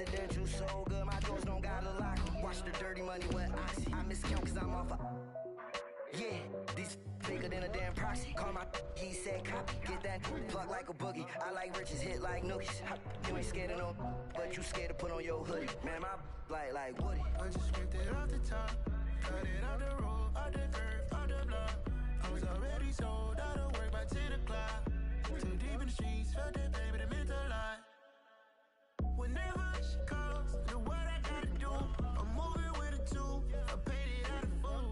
Residential so good, my doors don't got a lock. Watch the dirty money with oxy. I miscount cause I'm off a. Yeah, these bigger than a damn proxy. Call my he said copy. Get that plug like a boogie. I like riches, hit like nookies. You ain't scared of no, but you scared to put on your hoodie. Man, my like Woody. I just scraped it off the top, cut it out the road, out the curve, out the block. I was already sold out of work by 10 o'clock. Too deep in the streets, felt that baby, that meant a lot. Whenever she calls, do what I gotta do. I'm moving with a two, I paid it out of full.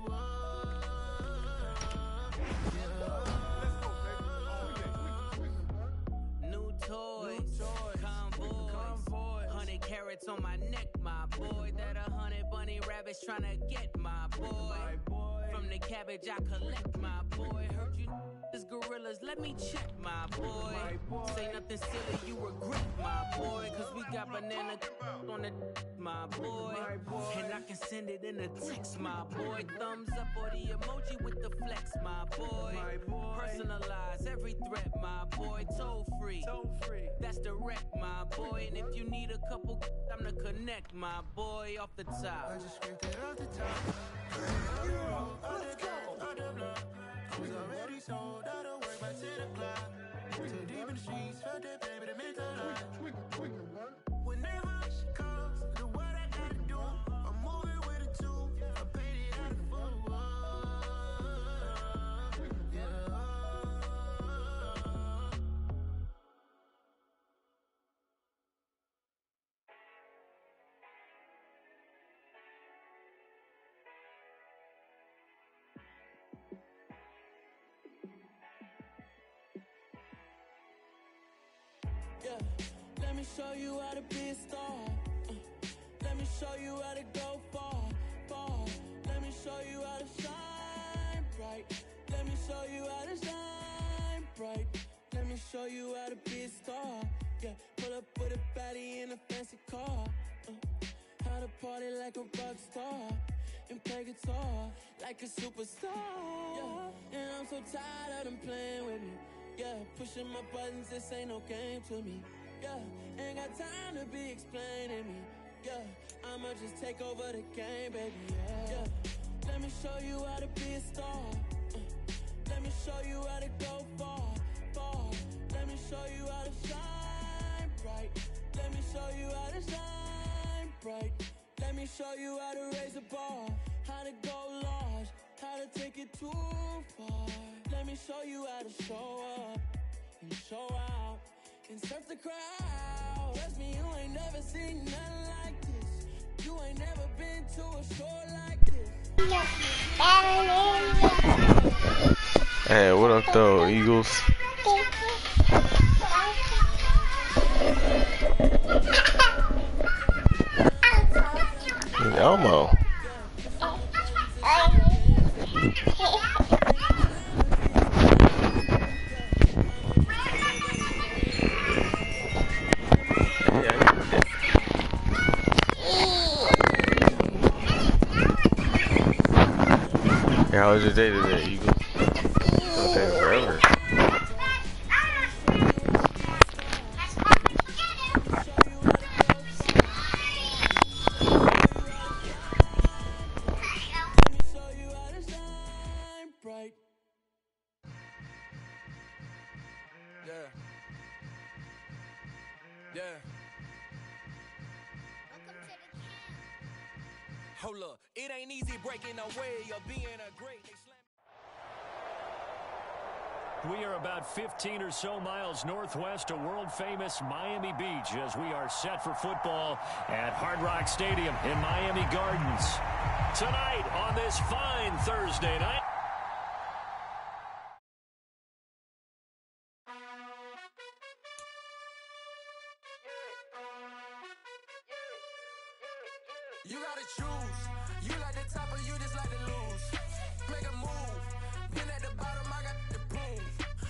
New toys, convoy, 100 carats on my neck, my boy. That 100 bunny rabbits tryna get my boy. From the cabbage I collect, my boy. Heard you is gorillas, let me check, my boy. Say nothing silly, you regret, my boy. Cause we got banana on the my boy. And I can send it in a text, my boy. Thumbs up or the emoji with the flex, my boy. Personalize every threat, my boy. Toll free, that's direct, my boy. And if you need a couple, I'm to connect, my boy. Off the top, I just scraped it off the top. I was already sold out of work by 10 o'clock. Too deep in the streets, felt that baby, that meant a lot. Whenever she calls, do what I gotta do. I'm moving with a two, I paid it out of full. Yeah, let me show you how to be a star. Let me show you how to go far, far. Let me show you how to shine bright. Let me show you how to shine bright. Let me show you how to be a star. Yeah, pull up with a baddie in a fancy car. How to party like a rock star and play guitar like a superstar. Yeah, and I'm so tired of them playing with me. Yeah, pushing my buttons, this ain't no game to me. Yeah, ain't got time to be explaining me. Yeah, I'ma just take over the game, baby. Yeah, let me show you how to be a star. Let me show you how to go far, far. Let me show you how to shine bright. Let me show you how to shine bright. Let me show you how to raise the bar, how to go large, how to take it too far. Let me show you how to show up and show out and surf the crowd. Trust me, you ain't never seen nothing like this. You ain't never been to a show like this. Hey, what up though, Eagles? Elmo. Hey, how was your day today, Eagles? It's gonna take forever. Hold up, it ain't easy breaking away or being a great. We are about 15 or so miles northwest of world-famous Miami Beach as we are set for football at Hard Rock Stadium in Miami Gardens. Tonight on this fine Thursday night. You gotta choose. You like the top or you just like to lose. Make a move. Been at the bottom, I got the proof.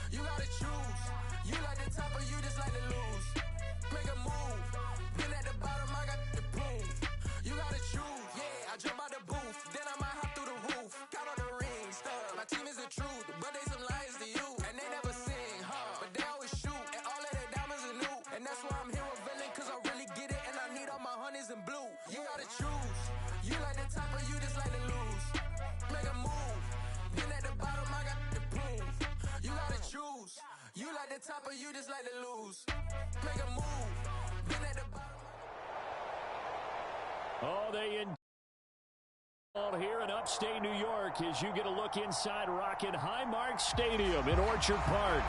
You gotta choose. You like the top or you just like to lose. Make a move. Been at the bottom, I got the proof. You gotta choose. Yeah, I jump out the booth. Then I might hop through the roof. Count on the rings, stuff. My team is the truth, but they some liars to you. And they never sing, but they always shoot. And all of their diamonds are new. And that's why I'm here with villain, cause I really get it. And I need all my top of you just like to lose. Make a move. Been at the bottom. Oh, they here in upstate New York as you get a look inside Rocket Highmark Stadium in Orchard Park.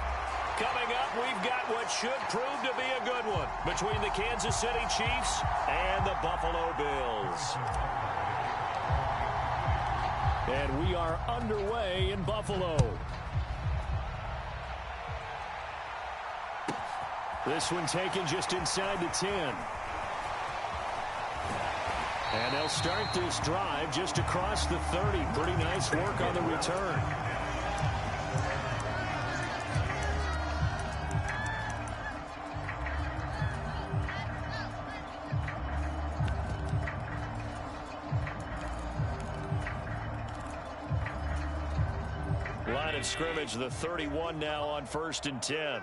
Coming up, we've got what should prove to be a good one between the Kansas City Chiefs and the Buffalo Bills. And we are underway in Buffalo. This one taken just inside the 10. And they'll start this drive just across the 30. Pretty nice work on the return. Line of scrimmage, the 31 now on 1st and 10.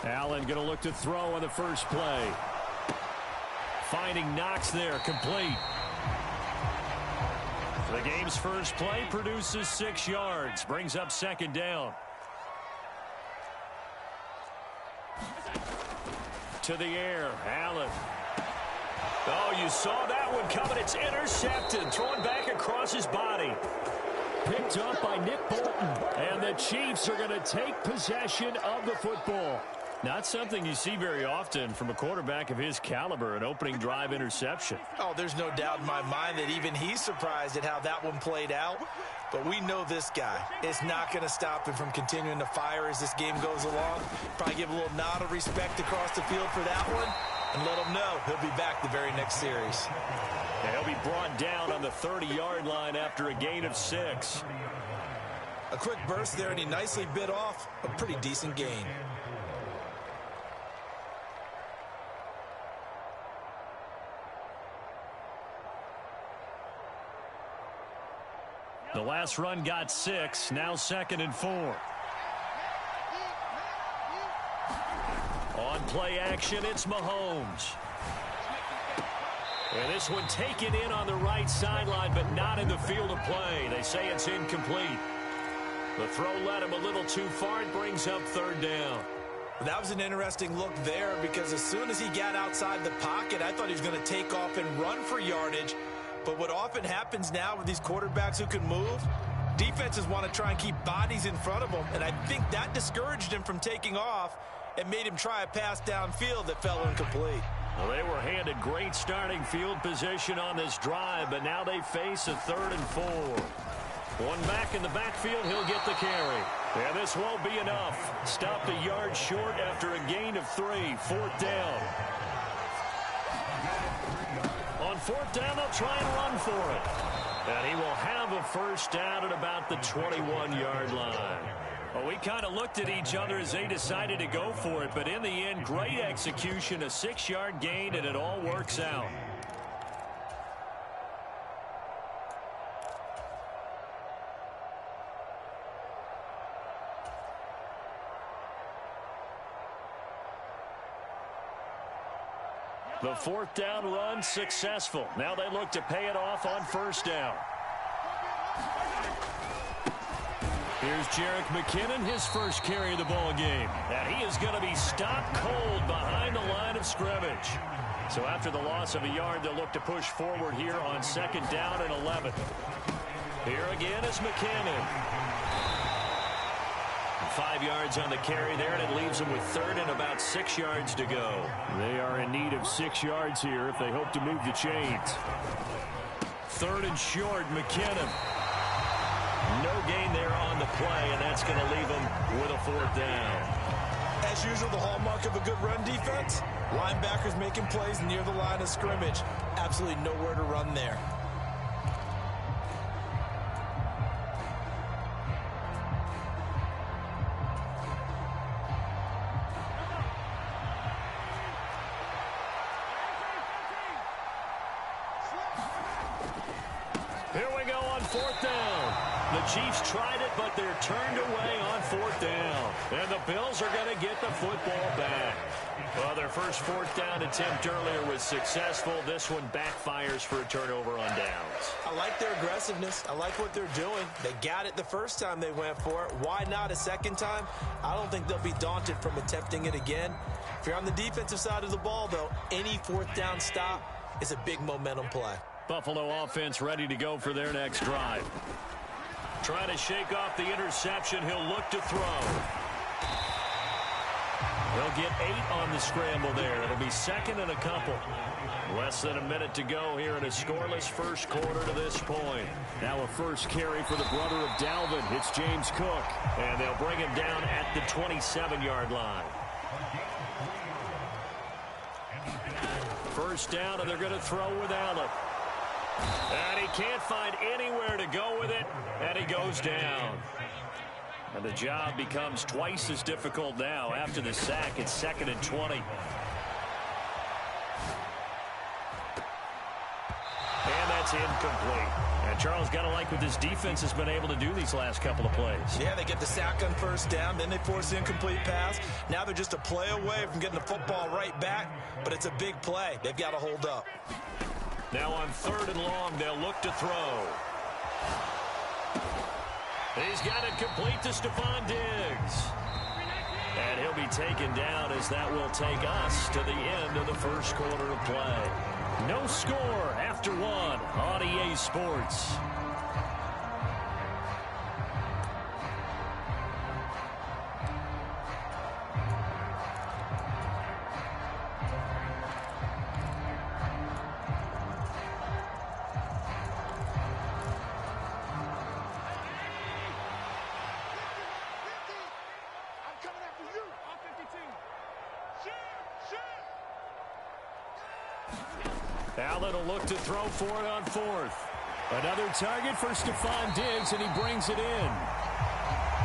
Allen going to look to throw on the first play. Finding Knox there, complete. The game's first play produces 6 yards, brings up 2nd down. To the air, Allen. Oh, you saw that one coming. It's intercepted, thrown back across his body. Picked up by Nick Bolton, and the Chiefs are going to take possession of the football. Not something you see very often from a quarterback of his caliber, an opening drive interception. Oh, there's no doubt in my mind that even he's surprised at how that one played out. But we know this guy is not going to stop him from continuing to fire as this game goes along. Probably give a little nod of respect across the field for that one and let him know he'll be back the very next series. And he'll be brought down on the 30-yard line after a gain of 6. A quick burst there, and he nicely bit off a pretty decent gain. The last run got 6, now 2nd and 4. On play action, it's Mahomes. And this one taken in on the right sideline, but not in the field of play. They say it's incomplete. The throw led him a little too far. It brings up 3rd down. That was an interesting look there because as soon as he got outside the pocket, I thought he was going to take off and run for yardage. But what often happens now with these quarterbacks who can move, defenses want to try and keep bodies in front of them. And I think that discouraged him from taking off and made him try a pass downfield that fell incomplete. Well, they were handed great starting field position on this drive, but now they face a 3rd and 4. One back in the backfield, he'll get the carry. And this won't be enough. Stopped a yard short after a gain of 3. 4th down. On 4th down, they'll try and run for it. And he will have a first down at about the 21-yard line. Well, we kind of looked at each other as they decided to go for it, but in the end, great execution, a 6-yard gain, and it all works out. The 4th down run successful. Now they look to pay it off on 1st down. Here's Jerick McKinnon, his first carry of the ball game. And he is going to be stopped cold behind the line of scrimmage. So after the loss of a yard, they'll look to push forward here on 2nd down and 11. Here again is McKinnon. 5 yards on the carry there, and it leaves them with 3rd and about 6 yards to go. They are in need of 6 yards here if they hope to move the chains. 3rd and short, McKinnon. No gain there on the play, and that's going to leave them with a 4th down. As usual, the hallmark of a good run defense, linebackers making plays near the line of scrimmage. Absolutely nowhere to run there. Here we go on 4th down. The Chiefs tried it, but they're turned away on 4th down. And the Bills are going to get the football back. Well, their first fourth down attempt earlier was successful. This one backfires for a turnover on downs. I like their aggressiveness. I like what they're doing. They got it the first time they went for it. Why not a second time? I don't think they'll be daunted from attempting it again. If you're on the defensive side of the ball, though, any fourth down stop is a big momentum play. Buffalo offense ready to go for their next drive. Trying to shake off the interception. He'll look to throw. They'll get 8 on the scramble there. It'll be second and a couple. Less than a minute to go here in a scoreless first quarter to this point. Now a first carry for the brother of Dalvin. It's James Cook. And they'll bring him down at the 27-yard line. First down, and they're going to throw with Allen. And he can't find anywhere to go with it, and he goes down. And the job becomes twice as difficult now. After the sack, it's second and 20. And that's incomplete. And Charles, got to like what this defense has been able to do these last couple of plays. Yeah, they get the sack on first down, then they force the incomplete pass. Now they're just a play away from getting the football right back, but it's a big play. They've got to hold up. Now on third and long, they'll look to throw. He's got it complete to Stephon Diggs. And he'll be taken down as that will take us to the end of the first quarter of play. No score after one on EA Sports. Allen will look to throw for it on fourth. Another target for Stephon Diggs, and he brings it in.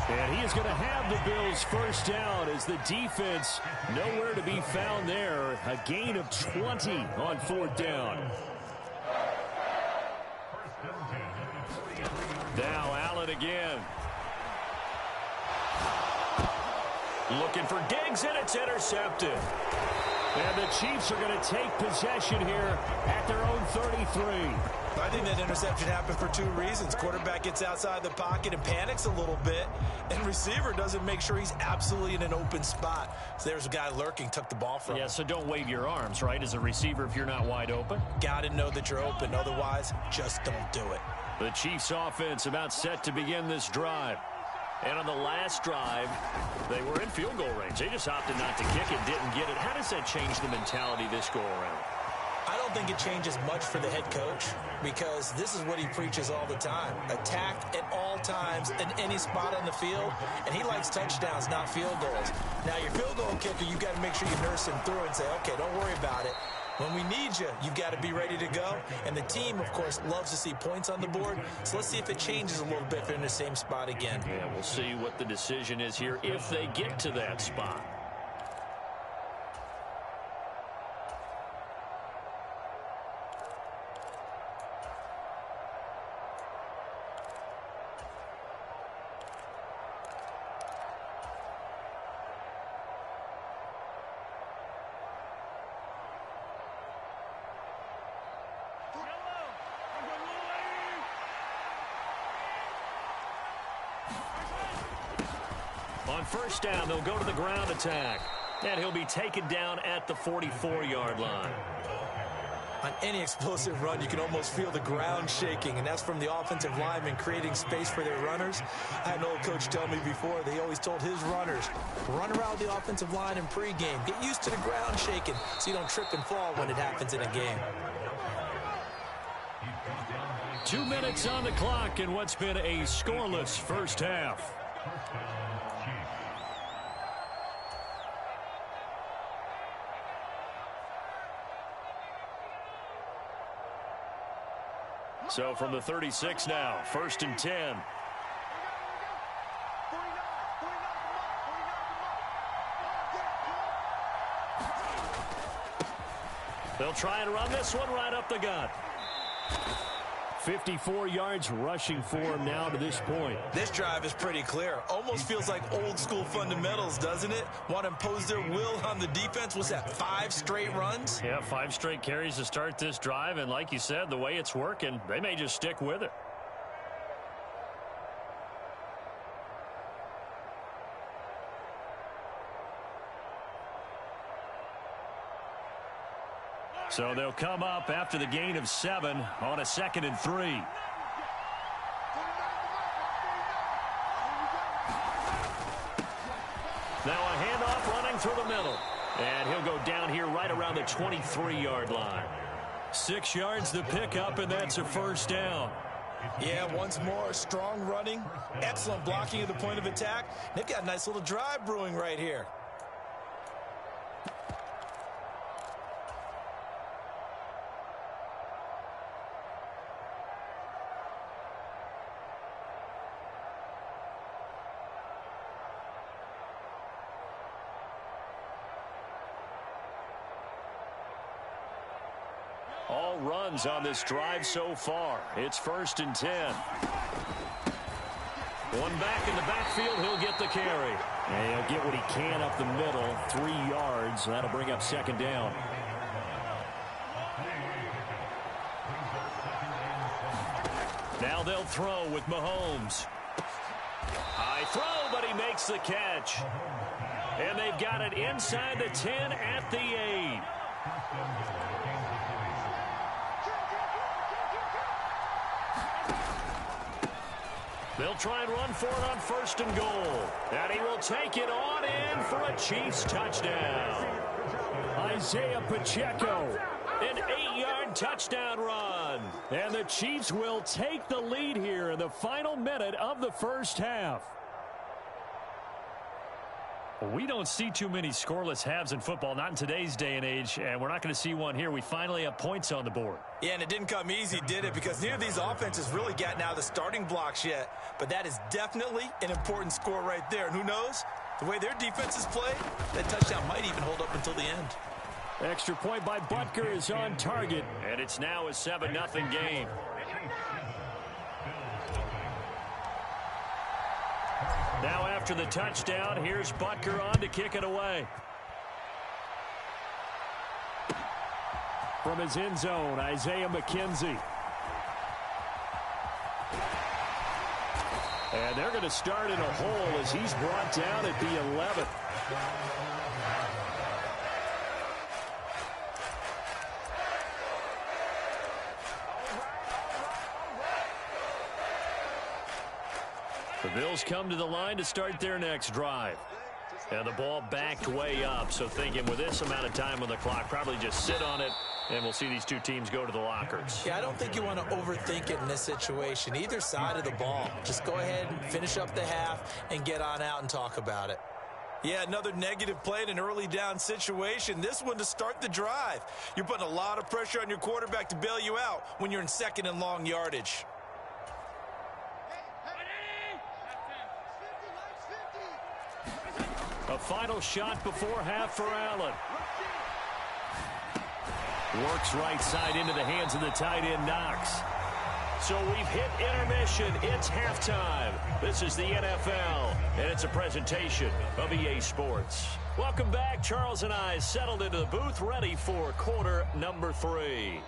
And he is going to have the Bills first down as the defense nowhere to be found there. A gain of 20 on fourth down. Now Allen again. Looking for Diggs, and it's intercepted. And the Chiefs are going to take possession here at their own 33. I think that interception happened for two reasons. Quarterback gets outside the pocket and panics a little bit, and receiver doesn't make sure he's absolutely in an open spot. So there's a guy lurking, took the ball from him. Yeah, so don't wave your arms, right, as a receiver if you're not wide open. Got to know that you're open. Otherwise, just don't do it. The Chiefs offense about set to begin this drive. And on the last drive, they were in field goal range. They just opted not to kick it, didn't get it. How does that change the mentality this go-around? I don't think it changes much for the head coach because this is what he preaches all the time. Attack at all times in any spot on the field, and he likes touchdowns, not field goals. Now, your field goal kicker, you've got to make sure you nurse him through and say, okay, don't worry about it. When we need you, you've got to be ready to go. And the team, of course, loves to see points on the board. So let's see if it changes a little bit if they're in the same spot again. Yeah, we'll see what the decision is here if they get to that spot. On first down, they'll go to the ground attack. And he'll be taken down at the 44-yard line. On any explosive run, you can almost feel the ground shaking, and that's from the offensive linemen creating space for their runners. I had an old coach tell me before, they always told his runners, run around the offensive line in pregame. Get used to the ground shaking so you don't trip and fall when it happens in a game. 2 minutes on the clock in what's been a scoreless first half. So from the 36 now, 1st and 10. They'll try and run this one right up the gut. 54 yards rushing for him now to this point. This drive is pretty clear. Almost feels like old school fundamentals, doesn't it? Want to impose their will on the defense. Was that 5 straight runs? Yeah, 5 straight carries to start this drive. And like you said, the way it's working, they may just stick with it. So they'll come up after the gain of 7 on a 2nd and 3. Now a handoff running through the middle. And he'll go down here right around the 23-yard line. 6 yards to pick up, and that's a first down. Yeah, once more, strong running, excellent blocking at the point of attack. They've got a nice little drive brewing right here. All runs on this drive so far. It's 1st and 10. One back in the backfield, he'll get the carry. And he'll get what he can up the middle, 3 yards. That'll bring up 2nd down. Now they'll throw with Mahomes. High throw, but he makes the catch. And they've got it inside the 10 at the 8. They'll try and run for it on 1st and goal. And he will take it on in for a Chiefs touchdown. Isaiah Pacheco, an 8-yard touchdown run. And the Chiefs will take the lead here in the final minute of the first half. We don't see too many scoreless halves in football, not in today's day and age, and we're not going to see one here. We finally have points on the board. Yeah, and it didn't come easy, did it? Because neither of these offenses really gotten out of the starting blocks yet. But that is definitely an important score right there. And who knows? The way their defenses play, that touchdown might even hold up until the end. Extra point by Butker is on target, and it's now a 7-0 game. Now after the touchdown, here's Butker on to kick it away. From his end zone, Isaiah McKenzie. And they're going to start in a hole as he's brought down at the 11. The Bills come to the line to start their next drive. And the ball backed way up, so thinking with this amount of time on the clock, probably just sit on it, and we'll see these two teams go to the lockers. Yeah, I don't think you want to overthink it in this situation. Either side of the ball. Just go ahead and finish up the half and get on out and talk about it. Yeah, another negative play in an early down situation. This one to start the drive. You're putting a lot of pressure on your quarterback to bail you out when you're in 2nd and long yardage. A final shot before half for Allen. Works right side into the hands of the tight end, Knox. So we've hit intermission. It's halftime. This is the NFL, and it's a presentation of EA Sports. Welcome back. Charles and I settled into the booth, ready for quarter number 3.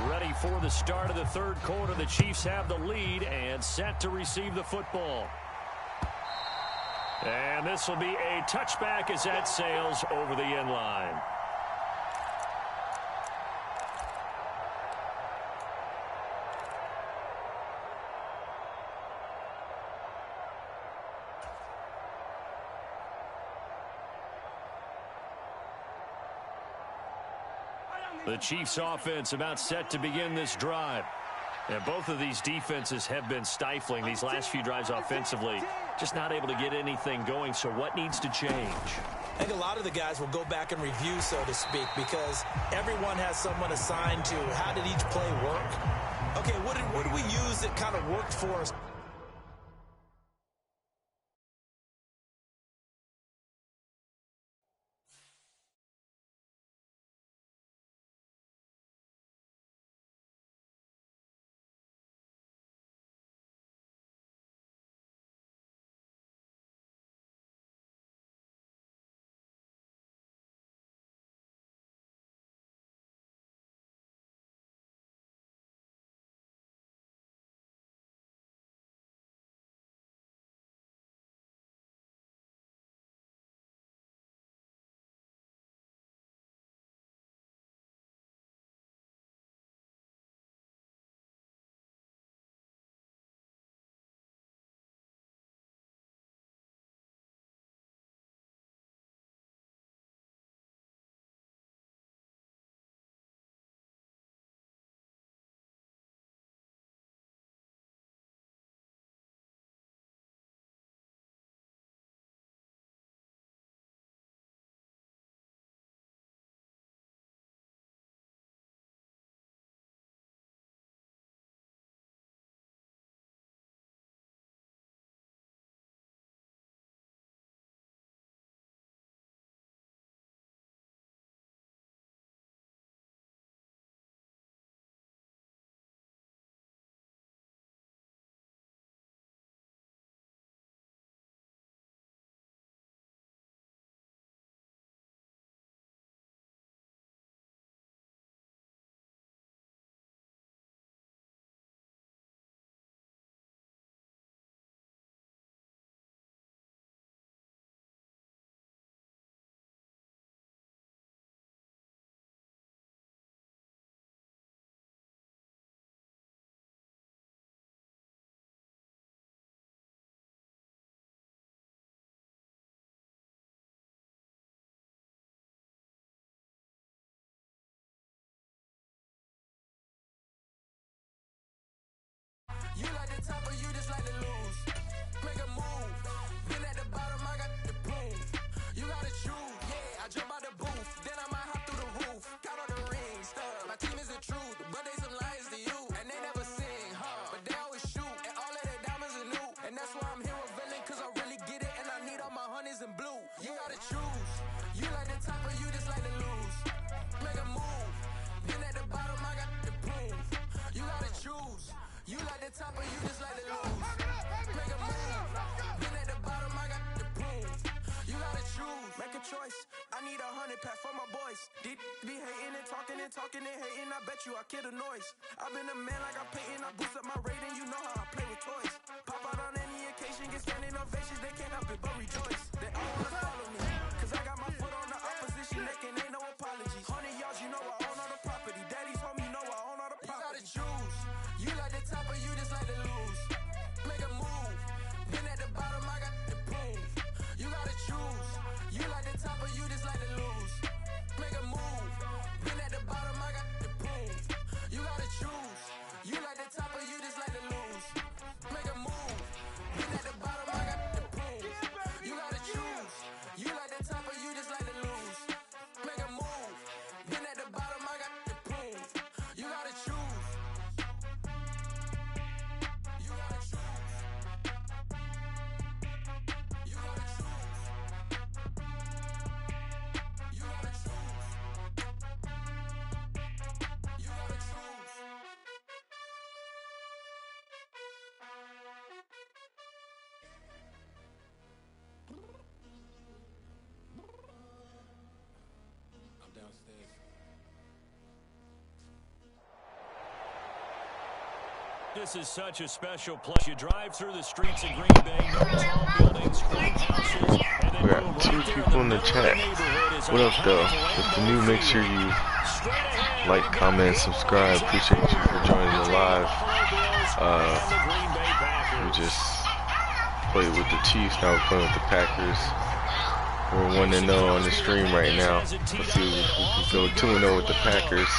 Ready for the start of the third quarter. The Chiefs have the lead and set to receive the football. And this will be a touchback as that sails over the end line. The Chiefs offense about set to begin this drive. And both of these defenses have been stifling these last few drives offensively. Just not able to get anything going. So what needs to change? I think a lot of the guys will go back and review, so to speak, because everyone has someone assigned to how did each play work. Okay, what did we use that kind of worked for us? the top of you just like to lose. Make a move. Been at the bottom, I got the boom. You gotta choose. Yeah, I jump out the booth. Then I might hop through the roof. Count on the rings. My team is the truth, but they some liars to you. And they never sing, but they always shoot. And all of their diamonds are new. And that's why I'm here revealing, cause I really get it. And I need all my honeys in blue. You gotta choose. You like the top or you just like to lose. Make a move. Been at the bottom, I got the boom. You gotta choose. You like the top or you just like to lose. Make a move. Been at the bottom, I got the boom. You gotta choose. Make a choice. I need 100 pack for my boys. Deep be hating and talking and hating. I bet you I kill the noise. I've been a man like I'm painting. I boost up my rating. You know how I play with toys. Pop out on any occasion, get standing ovations. They can't help it but rejoice. They all wanna follow me, cause I got my foot on the opposition neck and ain't no apologies. 100 yards, you know I own all the property. Daddy's home, you know I own all the property. You gotta choose. You like the top or you just like to lose. Make a move. Been at the bottom, I got the boom. You gotta choose. You like the top or you just like to lose. Make a move. Been at the bottom, I got the boom. You gotta choose. You like the top or you just like to lose. Make a move. Been at the bottom, I got the boom. You gotta choose. You like the top or you just like to lose. Make a move. Been at the bottom, I got the boom. You gotta choose. You gotta choose. You gotta choose. You gotta choose. You gotta choose. I'm downstairs. This is such a special place. You drive through the streets of Green Bay, no tall buildings, great houses, and then We got 2 people in the chat. What up, though? If you're new, make sure you like, comment, subscribe. Appreciate you for joining the live. We just played with the Chiefs, now we're playing with the Packers. We're 1-0 on the stream right now. Let's see if we can go 2-0 with the Packers.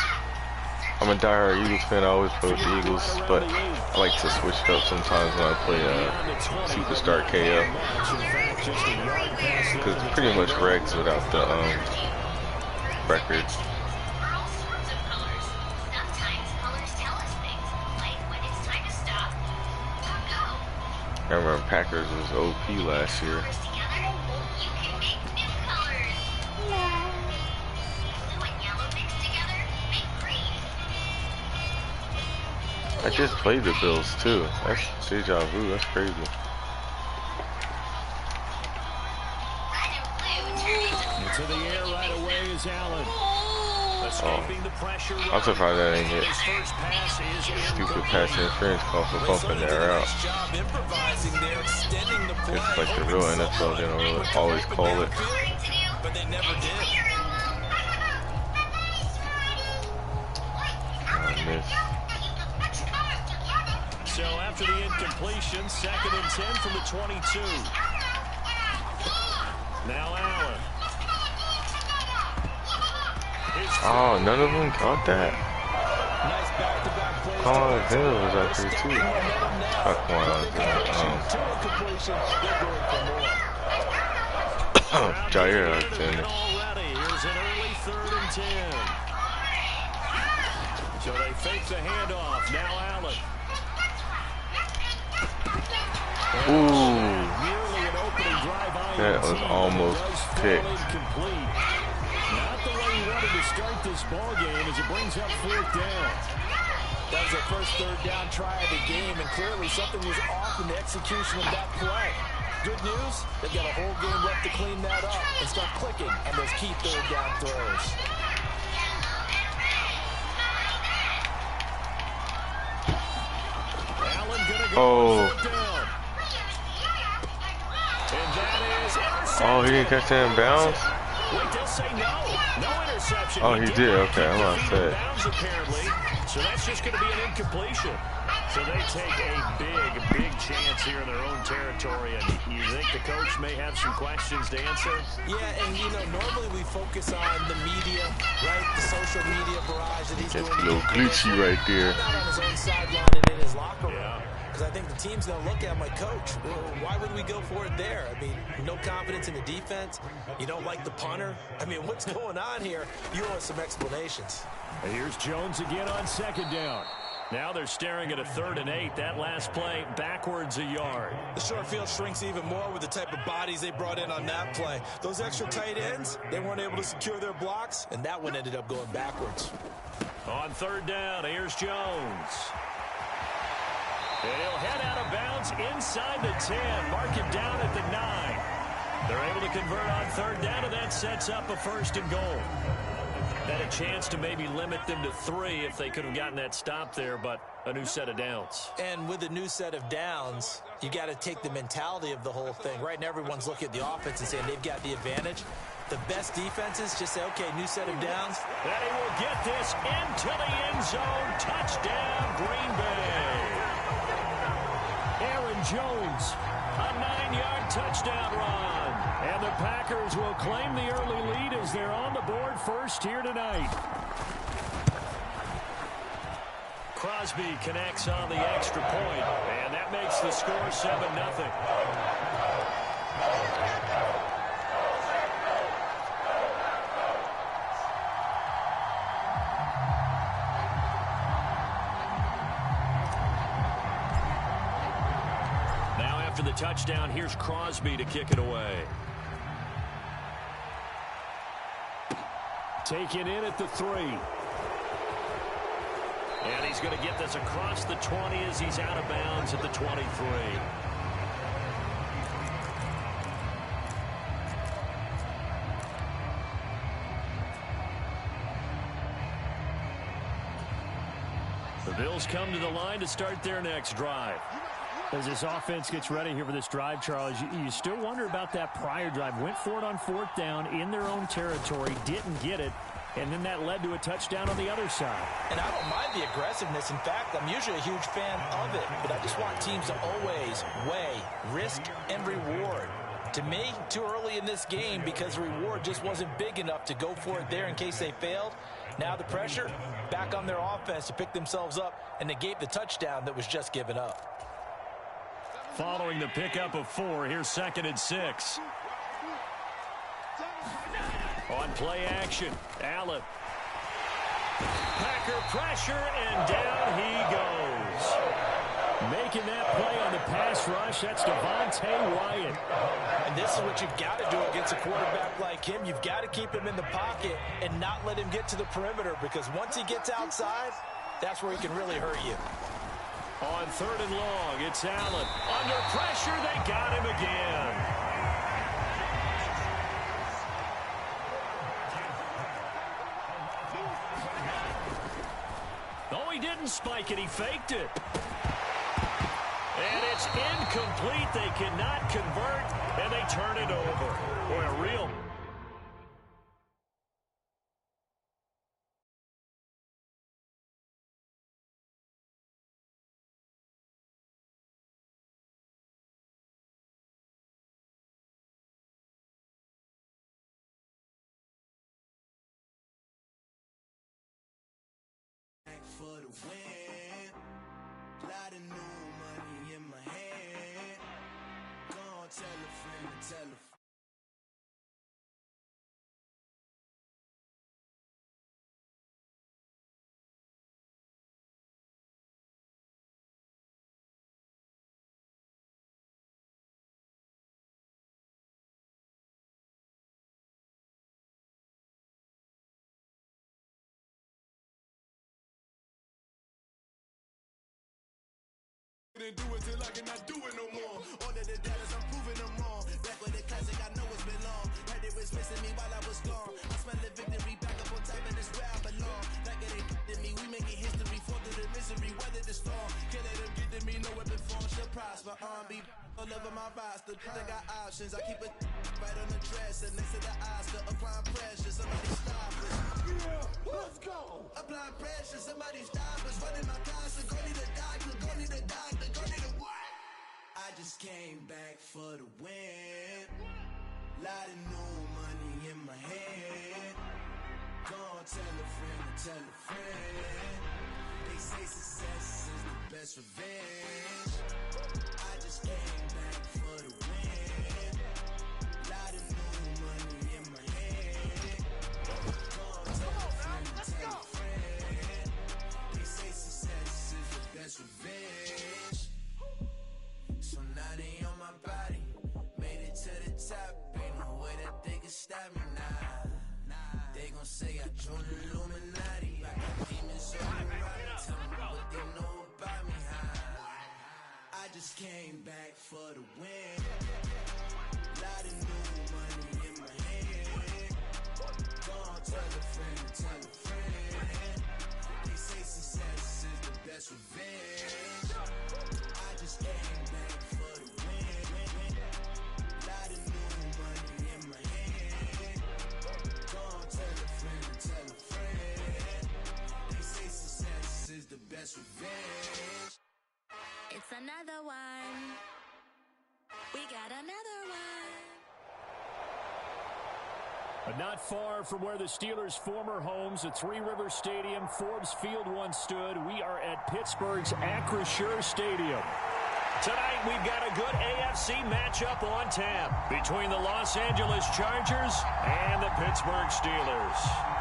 I'm a diehard Eagles fan. I always play with the Eagles, but I like to switch it up sometimes when I play Superstar KO, because it's pretty much regs without the record. I remember Packers was OP last year. I just played the Bills too. That's deja vu. That's crazy. Into the air right away is Allen. Escaping the pressure. I'm surprised that ain't hit. Stupid pass interference call for bumping that route. It's like the real NFL, they don't really always call it. But they never did. I missed. So after the incompletion, 2nd and 10 from the 22. Now Allen. Oh, none of them caught that. Oh, Hill was out there too. Fuck one out there. Jair out there. Here's an early 3rd and 10. So they fake the handoff. Now Allen. Ooh, that was almost picked. Not the way he wanted to start this ball game as it brings up 4th down. That was their first 3rd down try of the game, and clearly something was off in the execution of that play. Good news, they've got a whole game left to clean that up and start clicking on those key 3rd down throws. Allen gonna go down. Oh, he didn't catch that in bounds? Oh, he did. Okay, I'm not sad. So that's just going to be an incompletion. So they take a big chance here in their own territory. And you think the coach may have some questions to answer? Yeah, and you know, normally we focus on the media, right? The social media barrage that he's doing. That's a little glitchy right there. On his own sideline and in his locker room. because I think the team's going to look at my coach. Well, why would we go for it there? I mean, no confidence in the defense. You don't like the punter. I mean, what's going on here? You owe us some explanations. And here's Jones again on second down. Now they're staring at a 3rd and 8. That last play backwards a yard. The short field shrinks even more with the type of bodies they brought in on that play. Those extra tight ends, they weren't able to secure their blocks, and that one ended up going backwards. On 3rd down, here's Jones. And he'll head out of bounds inside the 10. Mark him down at the 9. They're able to convert on 3rd down, and that sets up a 1st and goal. Had a chance to maybe limit them to 3 if they could have gotten that stop there, but a new set of downs. And with a new set of downs, you got to take the mentality of the whole thing. Right now, everyone's looking at the offense and saying they've got the advantage. The best defenses just say, okay, new set of downs. And he will get this into the end zone. Touchdown, Green Bay. Aaron Jones, a 9-yard touchdown run. And the Packers will claim the early lead as they're on the board first here tonight. Crosby connects on the extra point, and that makes the score 7-0. Now after the touchdown, here's Crosby to kick it away. Taken in at the 3. And he's going to get this across the 20 as he's out of bounds at the 23. The Bills come to the line to start their next drive. As this offense gets ready here for this drive, Charles, you still wonder about that prior drive. Went for it on 4th down in their own territory, didn't get it, and then that led to a touchdown on the other side. And I don't mind the aggressiveness. In fact, I'm usually a huge fan of it, but I just want teams to always weigh risk and reward. To me, too early in this game because the reward just wasn't big enough to go for it there in case they failed. Now the pressure back on their offense to pick themselves up and negate the touchdown that was just given up. Following the pickup of 4, here's 2nd and 6. On play action, Allen. Packer pressure, and down he goes. Making that play on the pass rush, that's Devontae Wyatt. And this is what you've got to do against a quarterback like him. You've got to keep him in the pocket and not let him get to the perimeter, because once he gets outside, that's where he can really hurt you. On 3rd and long, it's Allen. Under pressure, they got him again. Oh, he didn't spike it. He faked it. And it's incomplete. They cannot convert, and they turn it over. Boy, a real... For the win, lot of new money in my hand. Go on, tell a friend to tell a friend. Didn't do it till I cannot do it no more. All of the doubters, I'm proving them wrong. Back with the classic, I know it's been long. Heard it was missing me while I was gone. I smell the victory back up on top, and it's where I belong. Like it ain't to me, we making history. Fall through the misery, weather the storm. Can't let them get to me, no weapon form should prosper. Be all over my roster. They got options. I keep it right on the dresser next to the Oscar. Applying pressure, somebody stop us. Yeah, let's go. Applying pressure, somebody stop us. Running my concert, go need a doctor, go need a doctor, go need a what? I just came back for the win. Lot of new money in my hand. Go on, tell a friend to tell a friend. They say success is the best best revenge. I just came back for the win. Lot of new money in my hand. Go tell a friend, tell a friend. They say success is the best revenge. So now they on my body. Made it to the top. Ain't no way that they can stop me now. They gon' say I joined the Illuminati. I got demons all around me. Tell me what they know about me. I just came back for the win. Lot of new money in my hand. Go on, tell a friend, tell a friend. They say success is the best revenge. I just came back for the win. Lot of new money in my hand. Go on, tell a friend, tell a friend. They say success is the best revenge. It's another one. We got another one. But not far from where the Steelers' former homes at Three Rivers Stadium, Forbes Field once stood, we are at Pittsburgh's Acrisure Stadium. Tonight, we've got a good AFC matchup on tap between the Los Angeles Chargers and the Pittsburgh Steelers.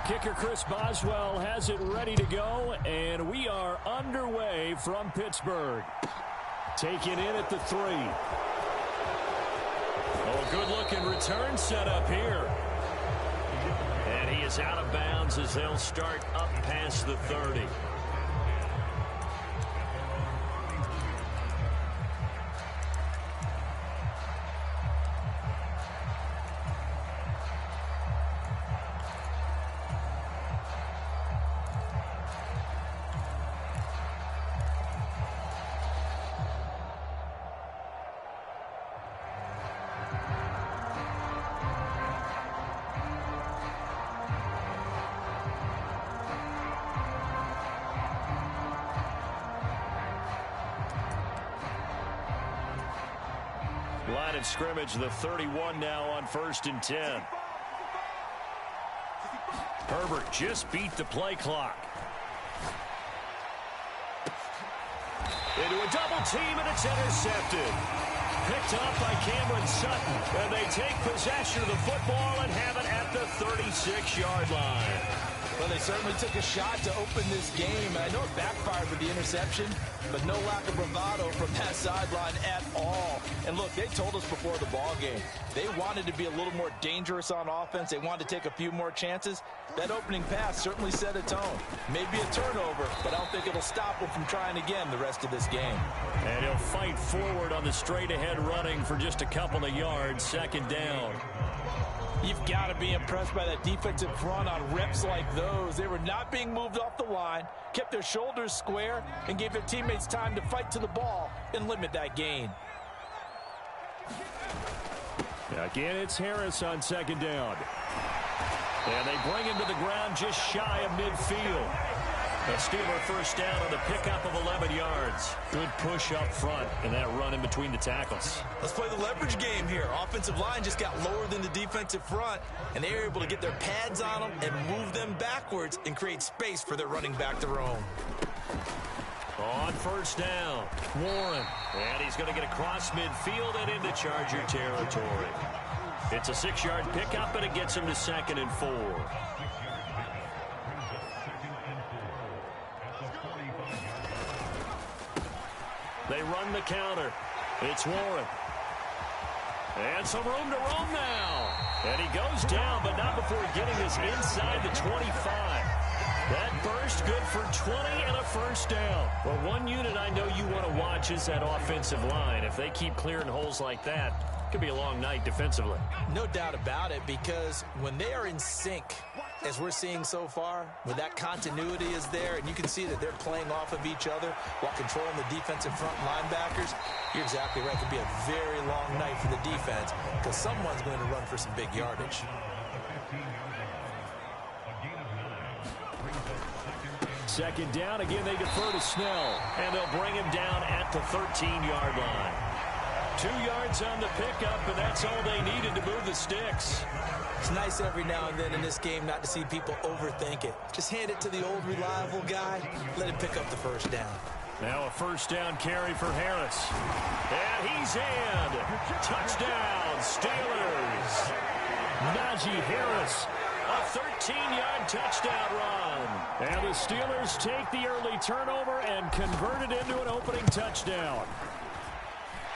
Kicker Chris Boswell has it ready to go, and we are underway from Pittsburgh. Taken in at the 3. Oh, good-looking return set up here. And he is out of bounds as they'll start up past the 30. Line of scrimmage, the 31 now on 1st and 10. Herbert just beat the play clock. Into a double team, and it's intercepted. Picked up by Cameron Sutton, and they take possession of the football and have it at the 36-yard line. Well, they certainly took a shot to open this game. I know it backfired with the interception, but no lack of bravado from that sideline at all. And look, they told us before the ball game, they wanted to be a little more dangerous on offense. They wanted to take a few more chances. That opening pass certainly set a tone. Maybe a turnover, but I don't think it'll stop them from trying again the rest of this game. And he'll fight forward on the straight-ahead running for just a couple of yards, 2nd down. You've got to be impressed by that defensive front on reps like those. They were not being moved off the line, kept their shoulders square, and gave their teammates time to fight to the ball and limit that gain. Again, it's Harris on 2nd down. And they bring him to the ground just shy of midfield. A Steeler 1st down on the pickup of 11 yards. Good push up front and that run in between the tackles. Let's play the leverage game here. Offensive line just got lower than the defensive front, and they were able to get their pads on them and move them backwards and create space for their running back to roam. On 1st down, Warren. And he's going to get across midfield and into Charger territory. It's a 6-yard pickup, and it gets him to 2nd and 4. They run the counter. It's Warren. And some room to roam now. And he goes down, but not before getting this inside the 25. That burst good for 20 and a 1st down. Well, one unit I know you want to watch is that offensive line. If they keep clearing holes like that, it could be a long night defensively. No doubt about it, because when they are in sync, as we're seeing so far, when that continuity is there, and you can see that they're playing off of each other while controlling the defensive front linebackers, You're exactly right. It could be a very long night for the defense because someone's going to run for some big yardage. Second down. Again, they defer to Snell, and they'll bring him down at the 13-yard line. 2 yards on the pickup, and that's all they needed to move the sticks. It's nice every now and then in this game not to see people overthink it. Just hand it to the old reliable guy. Let him pick up the first down. Now a first down carry for Harris. And he's in. Touchdown, Steelers. Najee Harris, a 13-yard touchdown run. And the Steelers take the early turnover and convert it into an opening touchdown.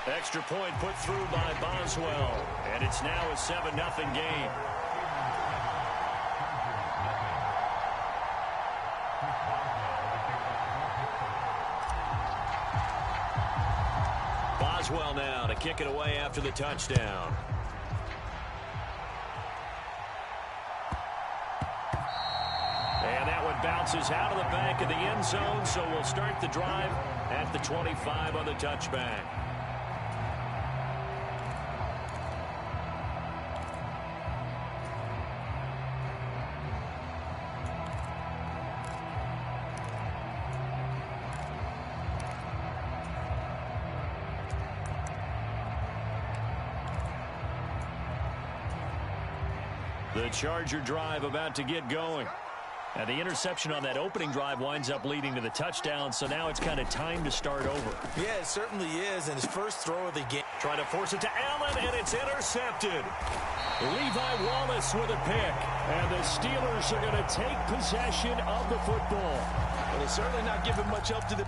Extra point put through by Boswell. And it's now a 7-0 game. Boswell now to kick it away after the touchdown. And that one bounces out of the back of the end zone, so we'll start the drive at the 25 on the touchback. The Charger drive about to get going. And the interception on that opening drive winds up leading to the touchdown, so now it's kind of time to start over. Yeah, it certainly is, and his first throw of the game. Trying to force it to Allen, and it's intercepted. Levi Wallace with a pick, and the Steelers are going to take possession of the football. Well, they're certainly not giving much up to the...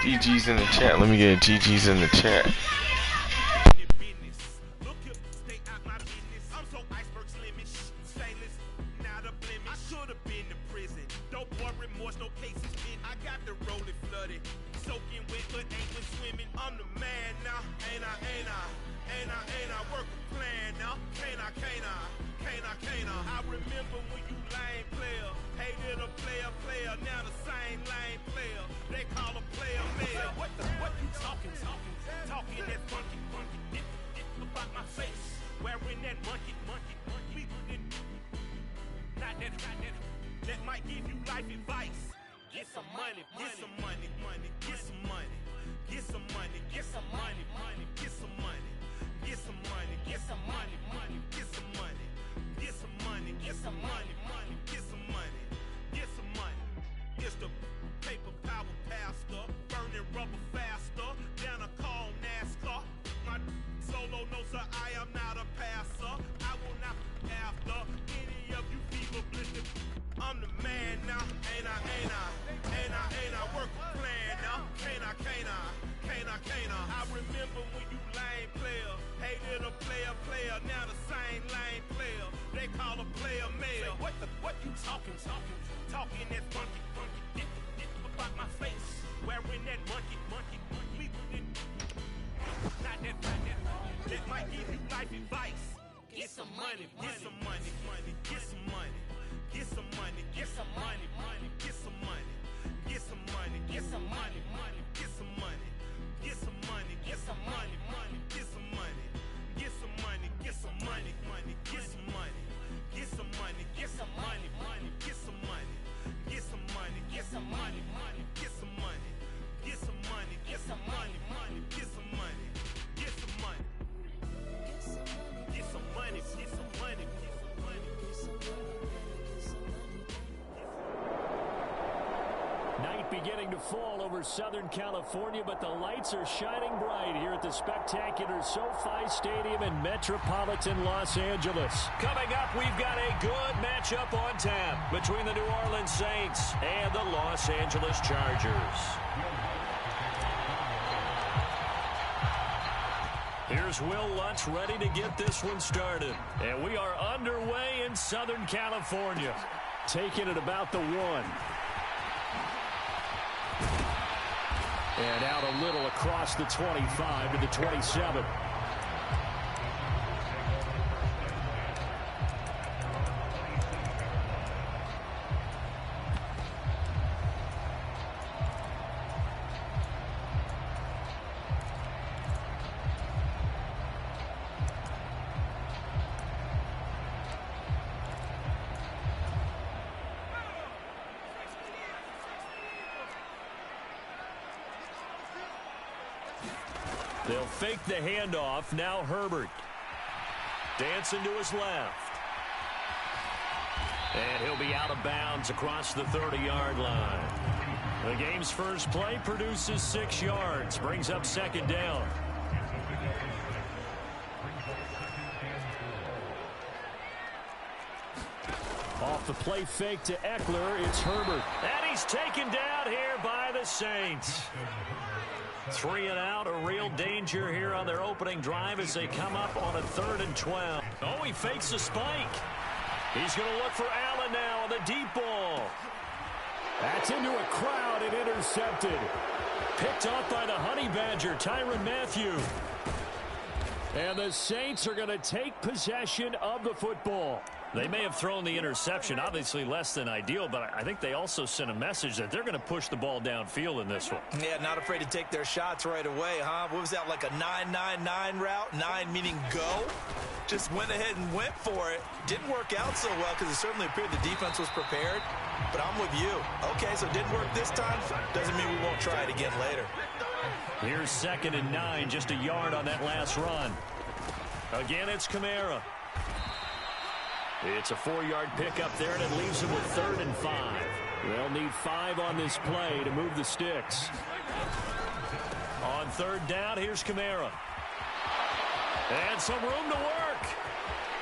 GG's in the chat. Let me get a GG's in the chat. beginning to fall over Southern California, but the lights are shining bright here at the spectacular SoFi Stadium in metropolitan Los Angeles. Coming up, we've got a good matchup on tap between the New Orleans Saints and the Los Angeles Chargers. Here's Will Lutz ready to get this one started. And we are underway in Southern California. Taking it about the 1. And out a little across the 25 to the 27. They'll fake the handoff. Now Herbert. Dancing to his left. And he'll be out of bounds across the 30-yard line. The game's first play produces 6 yards. Brings up second down. Off the play fake to Eckler, it's Herbert. And he's taken down here by the Saints. 3 and out, a real danger here on their opening drive as they come up on a 3rd and 12. Oh, he fakes a spike. He's going to look for Allen now on the deep ball. That's into a crowd and intercepted. Picked off by the Honey Badger, Tyrann Mathieu. And the Saints are going to take possession of the football. They may have thrown the interception, obviously less than ideal, but I think they also sent a message that they're going to push the ball downfield in this one. Yeah, not afraid to take their shots right away, huh? What was that, like a 9-9-9 route? 9 meaning go? Just went ahead and went for it. Didn't work out so well because it certainly appeared the defense was prepared. But I'm with you. Okay, so it didn't work this time. Doesn't mean we won't try it again later. Here's 2nd and 9, just a yard on that last run. Again, it's Kamara. It's a 4-yard pickup there, and it leaves them with 3rd and 5. They'll need 5 on this play to move the sticks. On 3rd down, here's Kamara. And some room to work.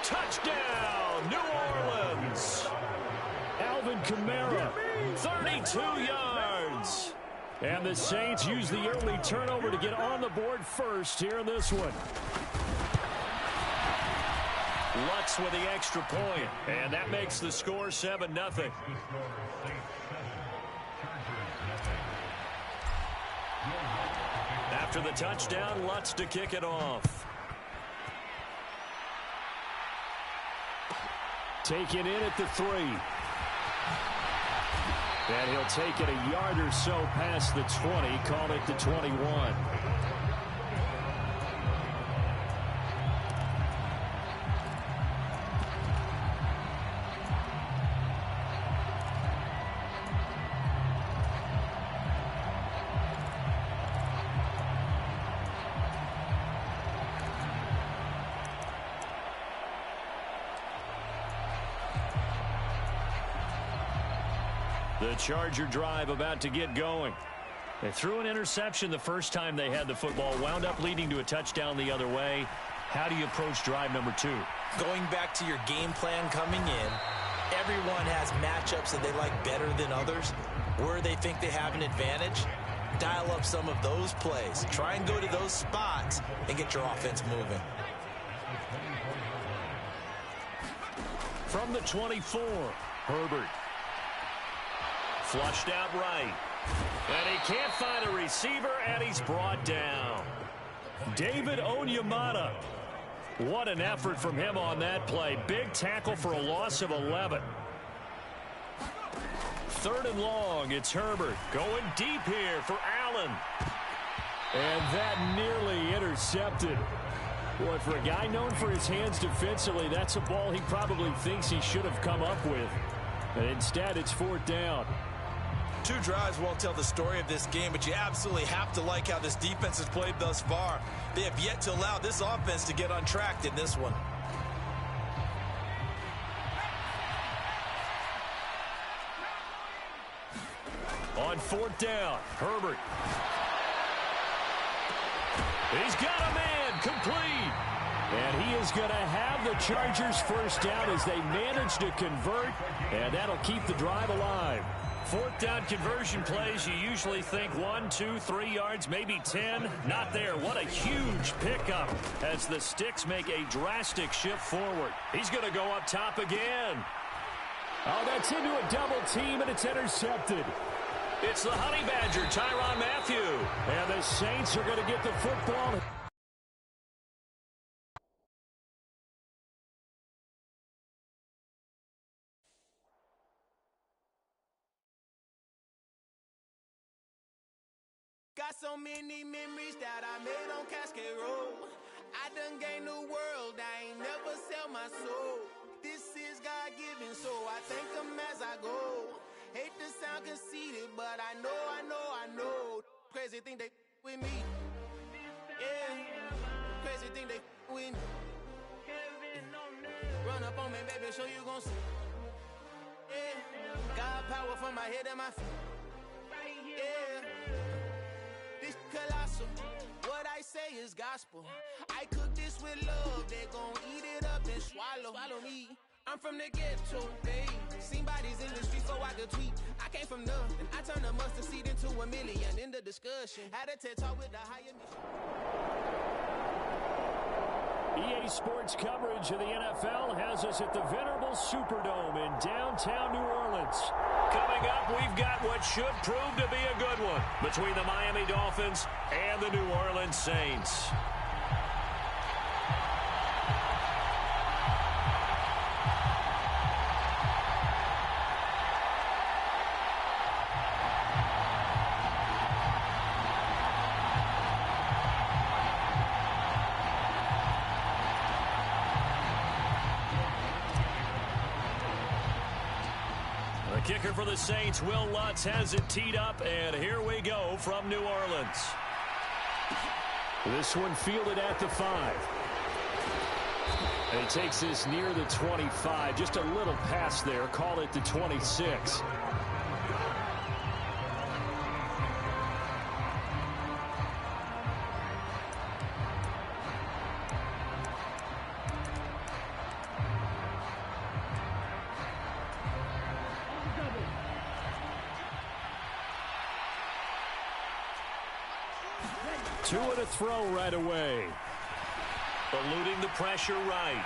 Touchdown, New Orleans. Alvin Kamara, 32 yards. And the Saints use the early turnover to get on the board first here in this one. Lutz with the extra point, and that makes the score 7-0. After the touchdown, Lutz to kick it off. Taken in at the 3. And he'll take it a yard or so past the 20, call it the 21. The Charger drive about to get going. They threw an interception the first time they had the football, wound up leading to a touchdown the other way. How do you approach drive number 2? Going back to your game plan coming in, everyone has matchups that they like better than others. Where they think they have an advantage, dial up some of those plays. Try and go to those spots and get your offense moving. From the 24, Herbert. Flushed out right. And he can't find a receiver, and he's brought down. David Onyemata. What an effort from him on that play. Big tackle for a loss of 11. 3rd and long, it's Herbert. Going deep here for Allen. And that nearly intercepted. Boy, for a guy known for his hands defensively, that's a ball he probably thinks he should have come up with. But instead, it's 4th down. 2 drives won't tell the story of this game, but you absolutely have to like how this defense has played thus far. They have yet to allow this offense to get untracked in this one. On 4th down, Herbert. He's got a man, complete. And he is going to have the Chargers first down as they manage to convert, and that'll keep the drive alive. 4th down conversion plays, you usually think 1, 2, 3 yards, maybe 10. Not there. What a huge pickup as the Sticks make a drastic shift forward. He's going to go up top again. Oh, that's into a double team, and it's intercepted. It's the Honey Badger, Tyrann Mathieu. And the Saints are going to get the football. Got so many memories that I made on Cascade Road. I done gained the world, I ain't never sell my soul. This is God-given, so I thank him as I go. Hate to sound conceited, but I know. Crazy thing they with me. Yeah, crazy thing they with me. Run up on me, baby, show you gon' see. Yeah, God power from my head and my feet. Yeah. This colossal, what I say is gospel. I cook this with love, they gon' eat it up and swallow me. I'm from the ghetto, babe. Seen bodies in the streets so I could tweet. I came from nothing, I turned a mustard seed into a million. In the discussion, had a TED talk with the higher EA Sports coverage of the NFL has us at the venerable Superdome in downtown New Orleans. Coming up, we've got what should prove to be a good one between the Miami Dolphins and the New Orleans Saints. The kicker for the Saints, Will Lutz, has it teed up, and here we go from New Orleans. This one fielded at the 5. And he takes this near the 25. Just a little pass there. Call it the 26. Two and a throw right away. Eluding the pressure right.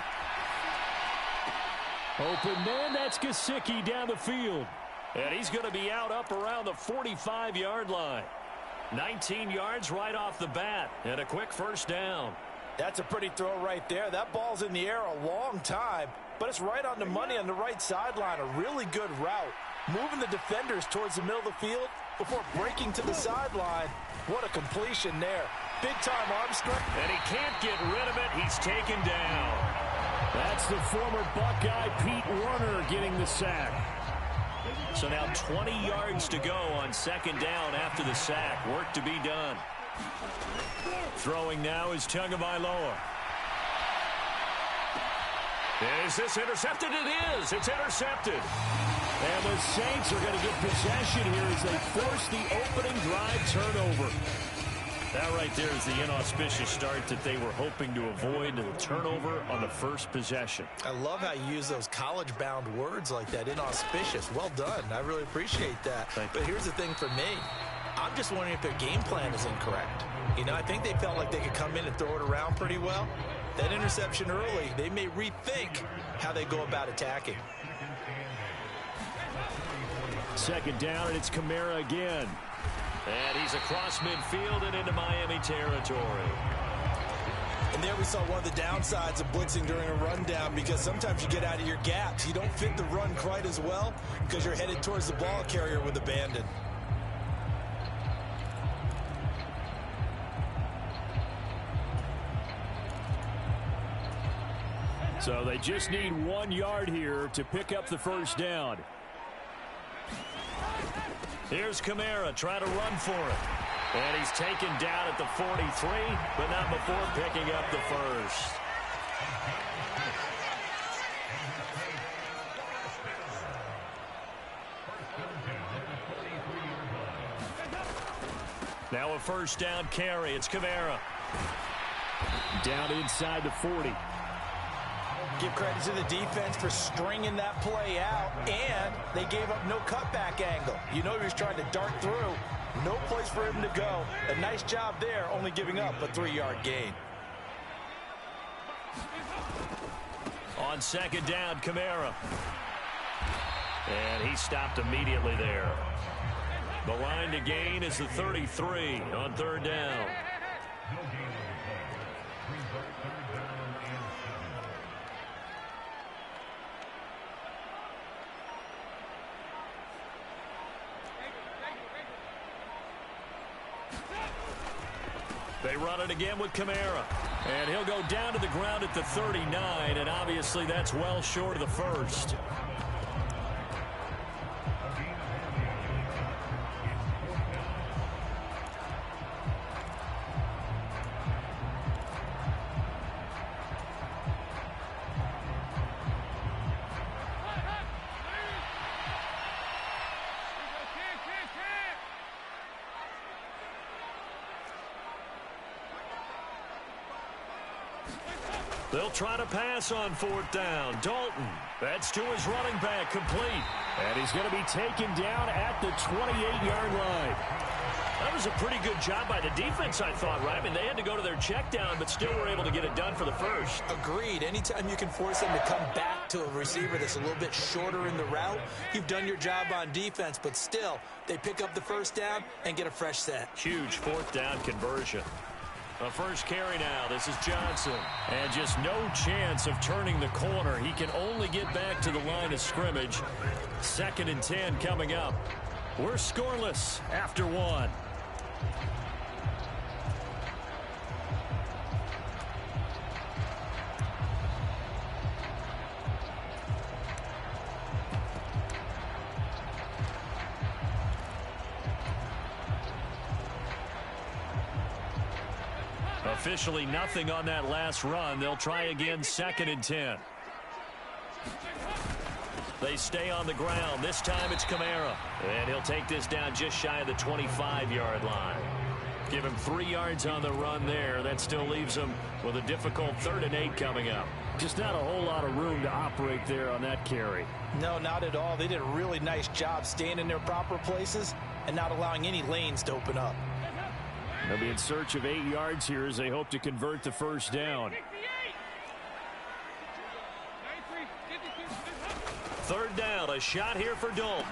Open man, that's Gesicki down the field. And he's going to be out up around the 45-yard line. 19 yards right off the bat. And a quick first down. That's a pretty throw right there. That ball's in the air a long time, but it's right on the money on the right sideline. A really good route. Moving the defenders towards the middle of the field before breaking to the sideline. What a completion there. Big-time arm strength. And he can't get rid of it. He's taken down. That's the former Buckeye Pete Werner getting the sack. So now 20 yards to go on second down after the sack. Work to be done. Throwing now is Tagovailoa. Is this intercepted? It is. It's intercepted. And the Saints are going to get possession here as they force the opening drive turnover. That right there is the inauspicious start that they were hoping to avoid, the turnover on the first possession. I love how you use those college-bound words like that, inauspicious. Well done. I really appreciate that. But here's the thing for me. I'm just wondering if their game plan is incorrect. You know, I think they felt like they could come in and throw it around pretty well. That interception early, they may rethink how they go about attacking. Second down, and it's Kamara again. And he's across midfield and into Miami territory. And there we saw one of the downsides of blitzing during a rundown, because sometimes you get out of your gaps. You don't fit the run quite as well because you're headed towards the ball carrier with abandon. So they just need 1 yard here to pick up the first down. Here's Kamara trying to run for it. And he's taken down at the 43, but not before picking up the first. Now a first down carry. It's Kamara. Down inside the 40. Give credit to the defense for stringing that play out, and they gave up no cutback angle. You know he was trying to dart through. No place for him to go. A nice job there, only giving up a 3-yard gain. On second down, Kamara. And he stopped immediately there. The line to gain is the 33 on third down. They run it again with Kamara. And he'll go down to the ground at the 39, and obviously that's well short of the first. They'll try to pass on fourth down. Dalton, that's to his running back, complete. And he's going to be taken down at the 28-yard line. That was a pretty good job by the defense, I thought, right? I mean, they had to go to their check down, but still were able to get it done for the first. Agreed. Anytime you can force them to come back to a receiver that's a little bit shorter in the route, you've done your job on defense, but still, they pick up the first down and get a fresh set. Huge fourth down conversion. A first carry now. This is Johnson. And just no chance of turning the corner. He can only get back to the line of scrimmage. 2nd and 10 coming up. We're scoreless after 1. Officially nothing on that last run. They'll try again 2nd and 10. They stay on the ground. This time it's Kamara. And he'll take this down just shy of the 25-yard line. Give him 3 yards on the run there. That still leaves him with a difficult 3rd and 8 coming up. Just not a whole lot of room to operate there on that carry. No, not at all. They did a really nice job staying in their proper places and not allowing any lanes to open up. They'll be in search of 8 yards here as they hope to convert the first down. 3rd down, a shot here for Dalton.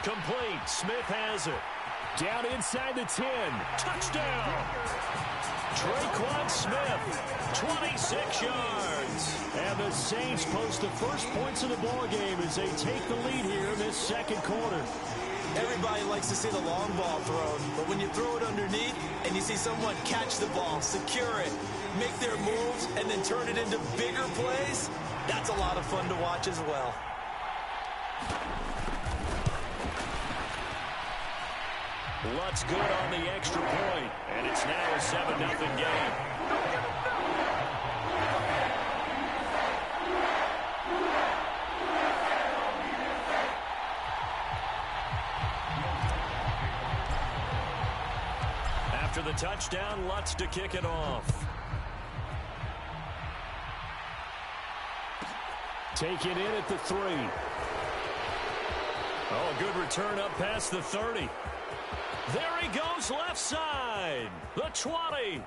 Complete. Smith has it. Down inside the 10. Touchdown. Traquan Smith, 26 yards. And the Saints post the first points of the ballgame as they take the lead here in this 2nd quarter. Everybody likes to see the long ball thrown, but when you throw it underneath and you see someone catch the ball, secure it, make their moves, and then turn it into bigger plays, that's a lot of fun to watch as well. Lutz good on the extra point, and it's now a 7-0 game. After the touchdown, Lutz to kick it off. Take it in at the 3. Oh, good return up past the 30. There he goes left side. The 20.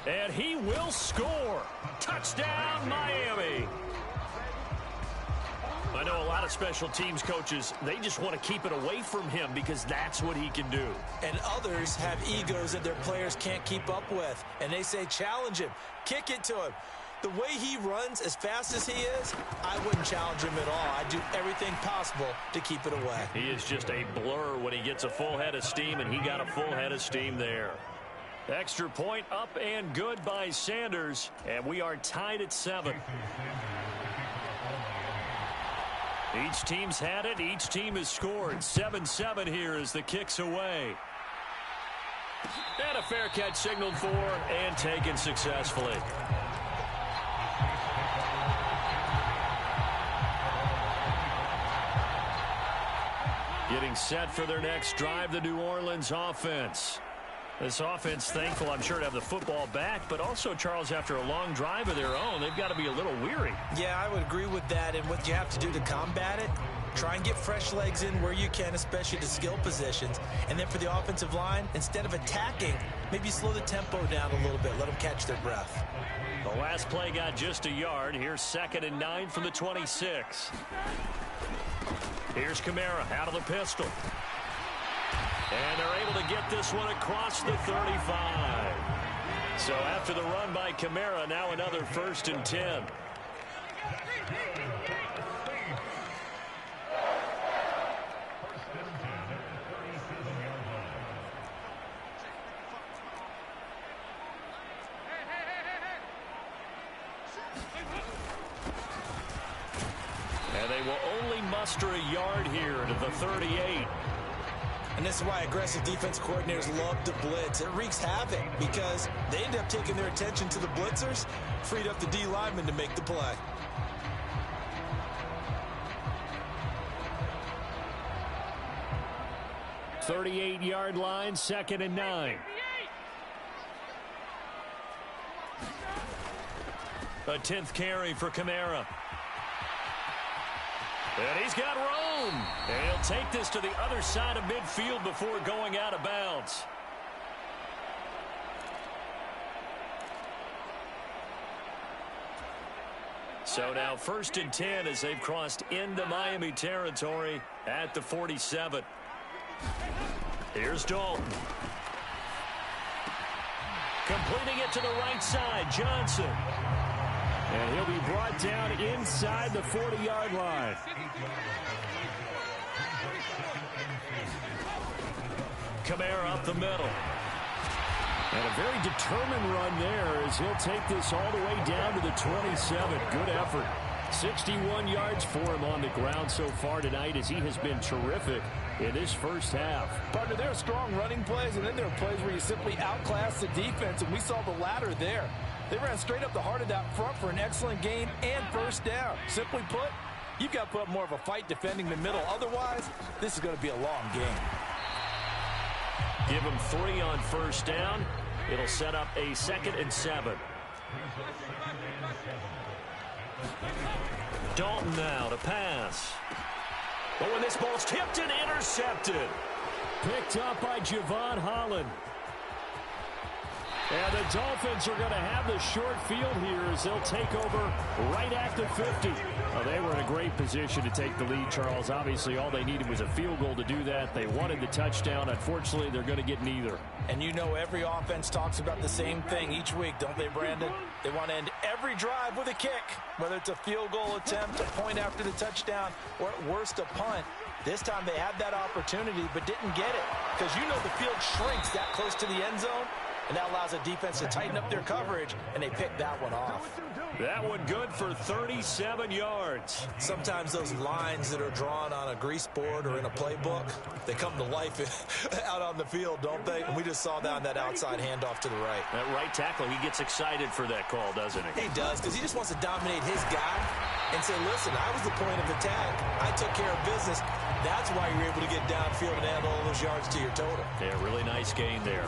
And he will score. Touchdown, Miami. I know a lot of special teams coaches, they just want to keep it away from him because that's what he can do. And others have egos that their players can't keep up with. And they say, challenge him. Kick it to him. The way he runs as fast as he is, I wouldn't challenge him at all. I'd do everything possible to keep it away. He is just a blur when he gets a full head of steam, and he got a full head of steam there. Extra point up and good by Sanders, and we are tied at 7. Each team's had it. Each team has scored. 7-7 here as the kick's away. And a fair catch signaled for and taken successfully. Getting set for their next drive, the New Orleans offense. This offense thankful, I'm sure, to have the football back, but also, Charles, after a long drive of their own, they've got to be a little weary. Yeah, I would agree with that, and what you have to do to combat it, try and get fresh legs in where you can, especially to skill positions. And then for the offensive line, instead of attacking, maybe slow the tempo down a little bit, let them catch their breath. The last play got just a yard. Here's 2nd and 9 from the 26. Here's Kamara out of the pistol. And they're able to get this one across the 35. So after the run by Kamara, now another 1st and 10. And they will only muster a yard here to the 38. And this is why aggressive defense coordinators love to blitz. It wreaks havoc because they end up taking their attention to the blitzers, freed up the D lineman to make the play. .38-yard line, 2nd and 9. A 10th carry for Kamara. And he's got room. And he'll take this to the other side of midfield before going out of bounds. So now 1st and 10 as they've crossed into Miami territory at the 47. Here's Dalton. Completing it to the right side, Johnson. And he'll be brought down inside the 40-yard line. Kamara up the middle. And a very determined run there as he'll take this all the way down to the 27. Good effort. 61 yards for him on the ground so far tonight as he has been terrific in this first half. Partner, there are strong running plays, and then there are plays where you simply outclass the defense, and we saw the latter there. They ran straight up the heart of that front for an excellent gain and 1st down. Simply put, you've got to put up more of a fight defending the middle. Otherwise, this is going to be a long game. Give him 3 on 1st down. It'll set up a 2nd and 7. Dalton now to pass. But when this ball's tipped and intercepted. Picked up by Javon Holland. And the Dolphins are going to have the short field here as they'll take over right at the 50. Well, they were in a great position to take the lead, Charles. Obviously, all they needed was a field goal to do that. They wanted the touchdown. Unfortunately, they're going to get neither. And you know every offense talks about the same thing each week, don't they, Brandon? They want to end every drive with a kick, whether it's a field goal attempt, a point after the touchdown, or at worst a punt. This time they had that opportunity but didn't get it because you know the field shrinks that close to the end zone. And that allows the defense to tighten up their coverage, and they pick that one off. That one good for 37 yards. Sometimes those lines that are drawn on a grease board or in a playbook, they come to life out on the field, don't they? And we just saw that on that outside handoff to the right. That right tackle, he gets excited for that call, doesn't he? He does, because he just wants to dominate his guy and say, listen, I was the point of attack. I took care of business. That's why you're able to get downfield and add all those yards to your total. Yeah, really nice gain there.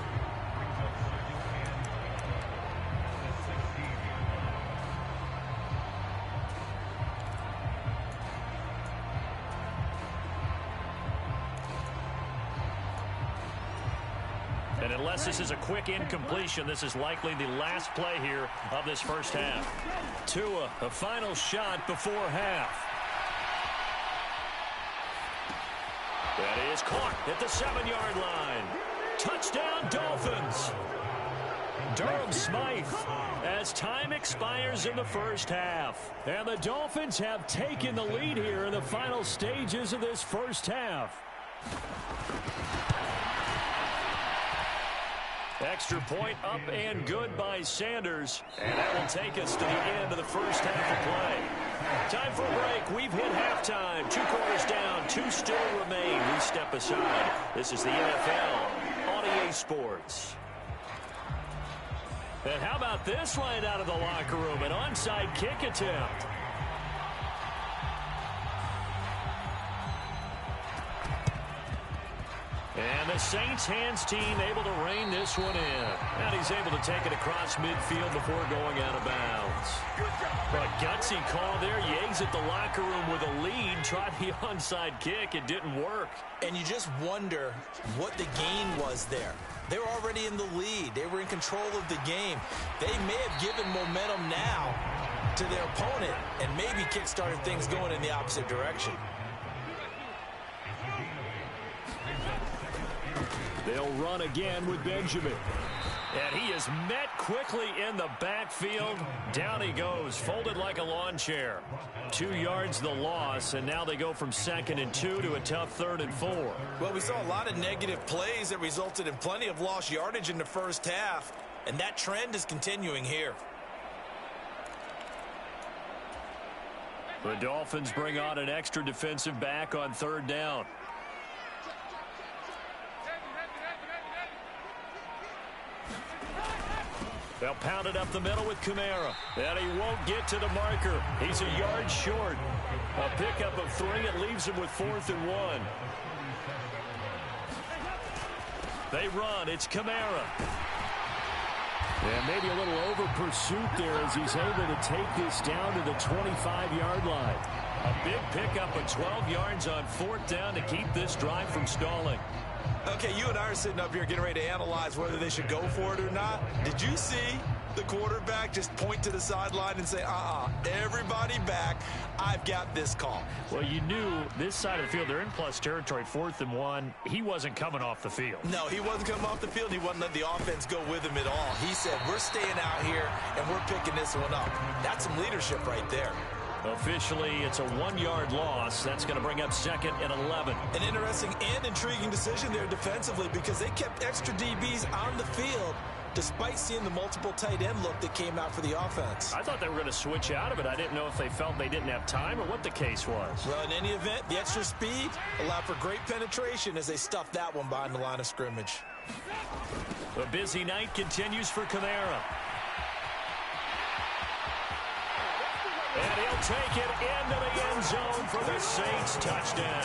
And unless this is a quick incompletion, this is likely the last play here of this first half. Tua, a final shot before half. That is caught at the 7-yard line. Touchdown, Dolphins. Durham Smythe as time expires in the first half. And the Dolphins have taken the lead here in the final stages of this first half. Extra point up and good by Sanders. And that will take us to the end of the first half of play. Time for a break. We've hit halftime. 2 quarters down. 2 still remain. We step aside. This is the NFL on EA Sports. And how about this right out of the locker room? An onside kick attempt. And And the Saints hands team able to rein this one in. And he's able to take it across midfield before going out of bounds. But gutsy call there. Yeags at the locker room with a lead. Tried the onside kick. It didn't work. And you just wonder what the gain was there. They were already in the lead. They were in control of the game. They may have given momentum now to their opponent and maybe kick-started things going in the opposite direction. They'll run again with Benjamin. And he is met quickly in the backfield. Down he goes, folded like a lawn chair. 2 yards the loss, and now they go from 2nd and 2 to a tough 3rd and 4. Well, we saw a lot of negative plays that resulted in plenty of lost yardage in the first half, and that trend is continuing here. The Dolphins bring on an extra defensive back on 3rd down. They'll pound it up the middle with Kamara. And he won't get to the marker. He's a yard short. A pickup of 3. It leaves him with 4th and 1. They run. It's Kamara. And maybe a little over pursuit there as he's able to take this down to the 25-yard line. A big pickup of 12 yards on 4th down to keep this drive from stalling. Okay, you and I are sitting up here getting ready to analyze whether they should go for it or not. Did you see the quarterback just point to the sideline and say, everybody back, I've got this call? Well, you knew this side of the field, they're in plus territory, 4th and 1. He wasn't coming off the field. No, he wasn't coming off the field. He wasn't letting the offense go with him at all. He said, we're staying out here, and we're picking this one up. That's some leadership right there. Officially, it's a 1-yard loss. That's going to bring up 2nd and 11. An interesting and intriguing decision there defensively because they kept extra DBs on the field despite seeing the multiple tight end look that came out for the offense. I thought they were going to switch out of it. I didn't know if they felt they didn't have time or what the case was. Well, in any event, the extra speed allowed for great penetration as they stuffed that one behind the line of scrimmage. A busy night continues for Kamara. And he'll take it into the end zone for the Saints touchdown.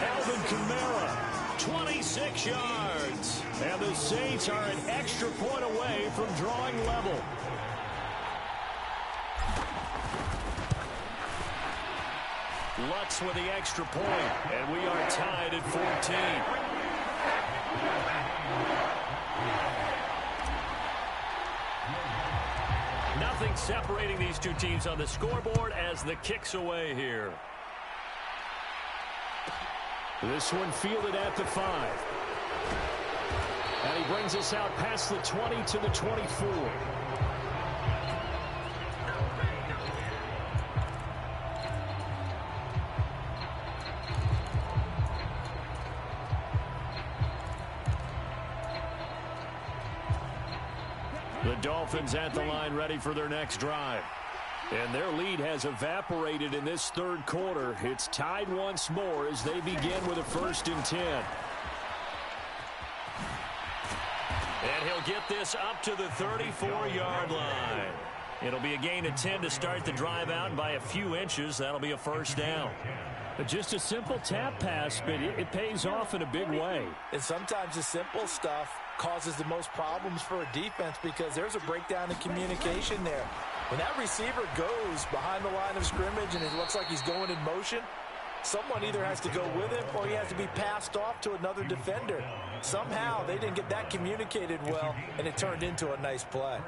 Alvin Kamara, 26 yards. And the Saints are an extra point away from drawing level. Lutz with the extra point, and we are tied at 14. Nothing separating these two teams on the scoreboard as the kick's away here. This one fielded at the 5. And he brings us out past the 20 to the 24. The Dolphins at the line ready for their next drive. And their lead has evaporated in this 3rd quarter. It's tied once more as they begin with a 1st and 10. And he'll get this up to the 34-yard line. It'll be a gain of 10 to start the drive out, and by a few inches, that'll be a 1st down. But just a simple tap pass, but it pays off in a big way. And sometimes the simple stuff causes the most problems for a defense because there's a breakdown in communication there. When that receiver goes behind the line of scrimmage and it looks like he's going in motion, someone either has to go with him or he has to be passed off to another defender. Somehow they didn't get that communicated well, and it turned into a nice play.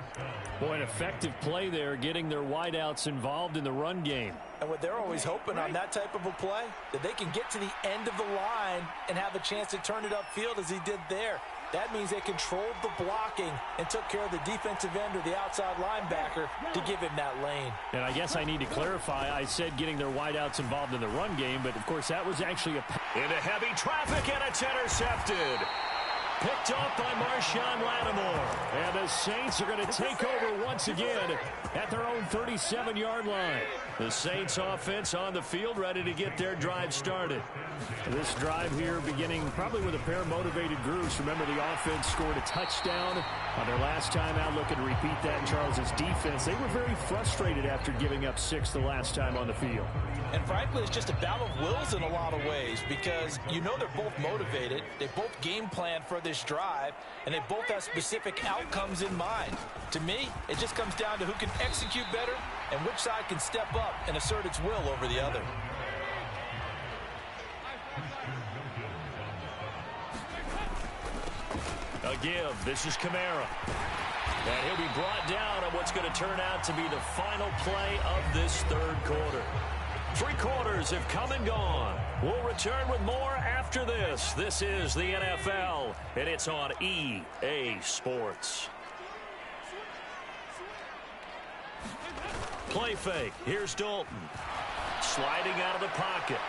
Boy, an effective play there, getting their wideouts involved in the run game. And what they're always hoping on that type of a play, that they can get to the end of the line and have a chance to turn it upfield as he did there. That means they controlled the blocking and took care of the defensive end or the outside linebacker to give him that lane. And I guess I need to clarify, I said getting their wideouts involved in the run game, but of course that was actually into heavy traffic, and it's intercepted. Picked off by Marshawn Lattimore. And the Saints are going to take over once again at their own 37-yard line. The Saints offense on the field, ready to get their drive started. This drive here beginning probably with a pair of motivated groups. Remember, the offense scored a touchdown on their last time out. Looking to repeat that in Charles's defense. They were very frustrated after giving up 6 the last time on the field. And frankly, it's just a battle of wills in a lot of ways, because you know they're both motivated. They both game plan for this drive, and they both have specific outcomes in mind. To me, it just comes down to who can execute better and which side can step up and assert its will over the other. A give. This is Kamara. And he'll be brought down on what's going to turn out to be the final play of this third quarter. 3 quarters have come and gone. We'll return with more after this. This is the NFL, and it's on EA Sports. Play fake. Here's Dalton. Sliding out of the pocket.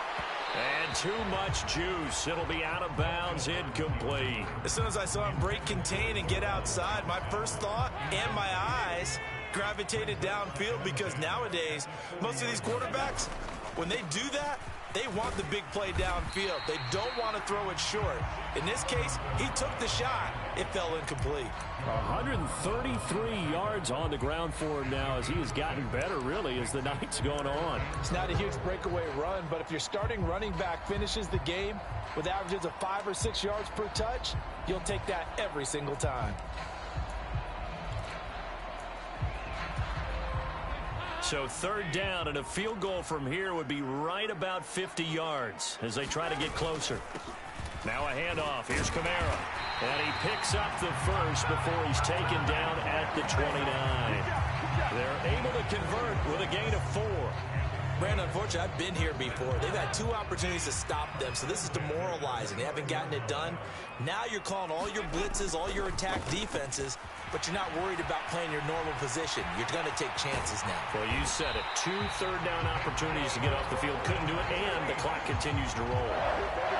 And too much juice. It'll be out of bounds, incomplete. As soon as I saw him break contain and get outside, my first thought and my eyes gravitated downfield, because nowadays, most of these quarterbacks, when they do that, they want the big play downfield. They don't want to throw it short. In this case, he took the shot. It fell incomplete. 133 yards on the ground for him now, as he has gotten better, really, as the night's gone on. It's not a huge breakaway run, but if your starting running back finishes the game with averages of 5 or 6 yards per touch, you'll take that every single time. So third down, and a field goal from here would be right about 50 yards as they try to get closer. Now a handoff. Here's Kamara. And he picks up the first before he's taken down at the 29. They're able to convert with a gain of 4. Brandon, unfortunately, I've been here before. They've had 2 opportunities to stop them, so this is demoralizing. They haven't gotten it done. Now you're calling all your blitzes, all your attack defenses, but you're not worried about playing your normal position. You're going to take chances now. Well, you said it. 2 third-down opportunities to get off the field. Couldn't do it, and the clock continues to roll.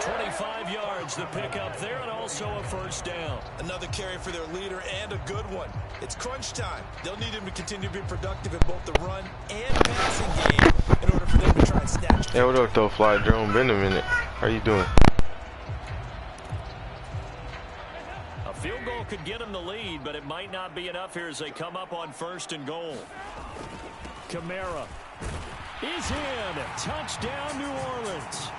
25 yards the pickup there, and also a first down. Another carry for their leader, and a good one. It's crunch time. They'll need him to continue to be productive in both the run and passing game in order for them to try and snatch. Hey, what up, though, Fly Drone? Been a minute. How you doing? A field goal could get them the lead, but it might not be enough here as they come up on 1st and goal. Kamara is in. Touchdown, New Orleans.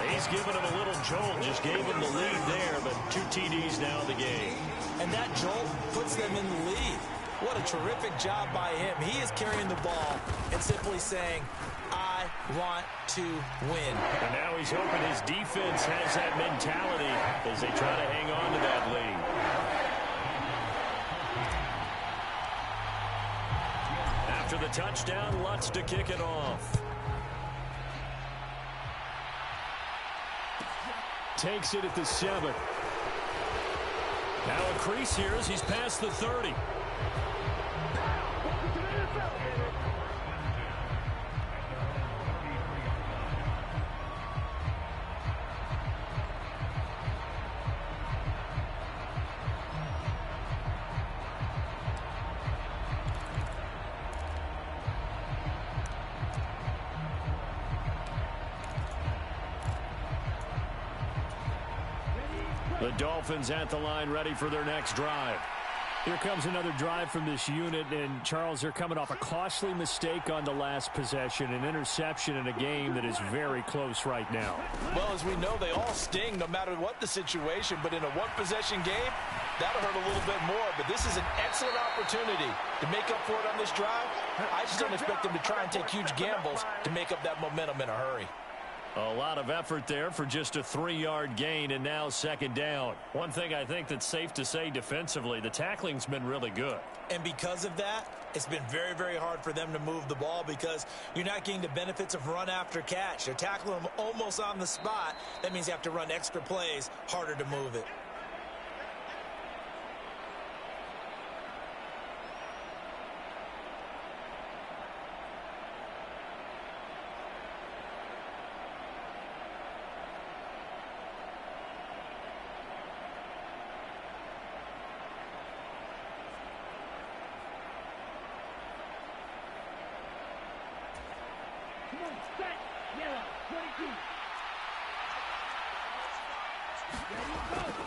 He's given him a little jolt, just gave him the lead there, but 2 TDs now in the game. And that jolt puts them in the lead. What a terrific job by him. He is carrying the ball and simply saying, I want to win. And now he's hoping his defense has that mentality as they try to hang on to that lead. After the touchdown, Lutz to kick it off. Takes it at the 7. Now a crease here as he's past the 30. The Dolphins at the line, ready for their next drive. Here comes another drive from this unit, and Charles, they're coming off a costly mistake on the last possession, an interception in a game that is very close right now. Well, as we know, they all sting no matter what the situation, but in a one-possession game, that'll hurt a little bit more. But this is an excellent opportunity to make up for it on this drive. I just don't expect them to try and take huge gambles to make up that momentum in a hurry. A lot of effort there for just a 3-yard gain, and now 2nd down. One thing I think that's safe to say defensively, the tackling's been really good. And because of that, it's been very, very hard for them to move the ball because you're not getting the benefits of run after catch. They're tackling them almost on the spot. That means you have to run extra plays, harder to move it.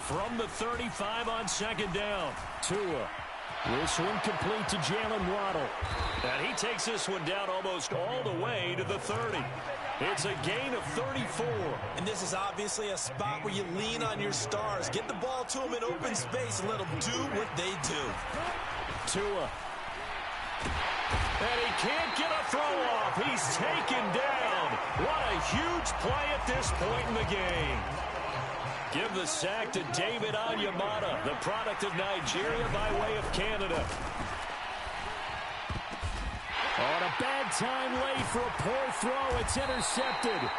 From the 35 on second down, Tua. This one complete to Jalen Waddle. And he takes this one down almost all the way to the 30. It's a gain of 34. And this is obviously a spot where you lean on your stars. Get the ball to them in open space and let them do what they do. Tua. And he can't get a throw off. He's taken down. What a huge play at this point in the game. Give the sack to David Onyemata, the product of Nigeria by way of Canada. On a bad time late for a poor throw. It's intercepted.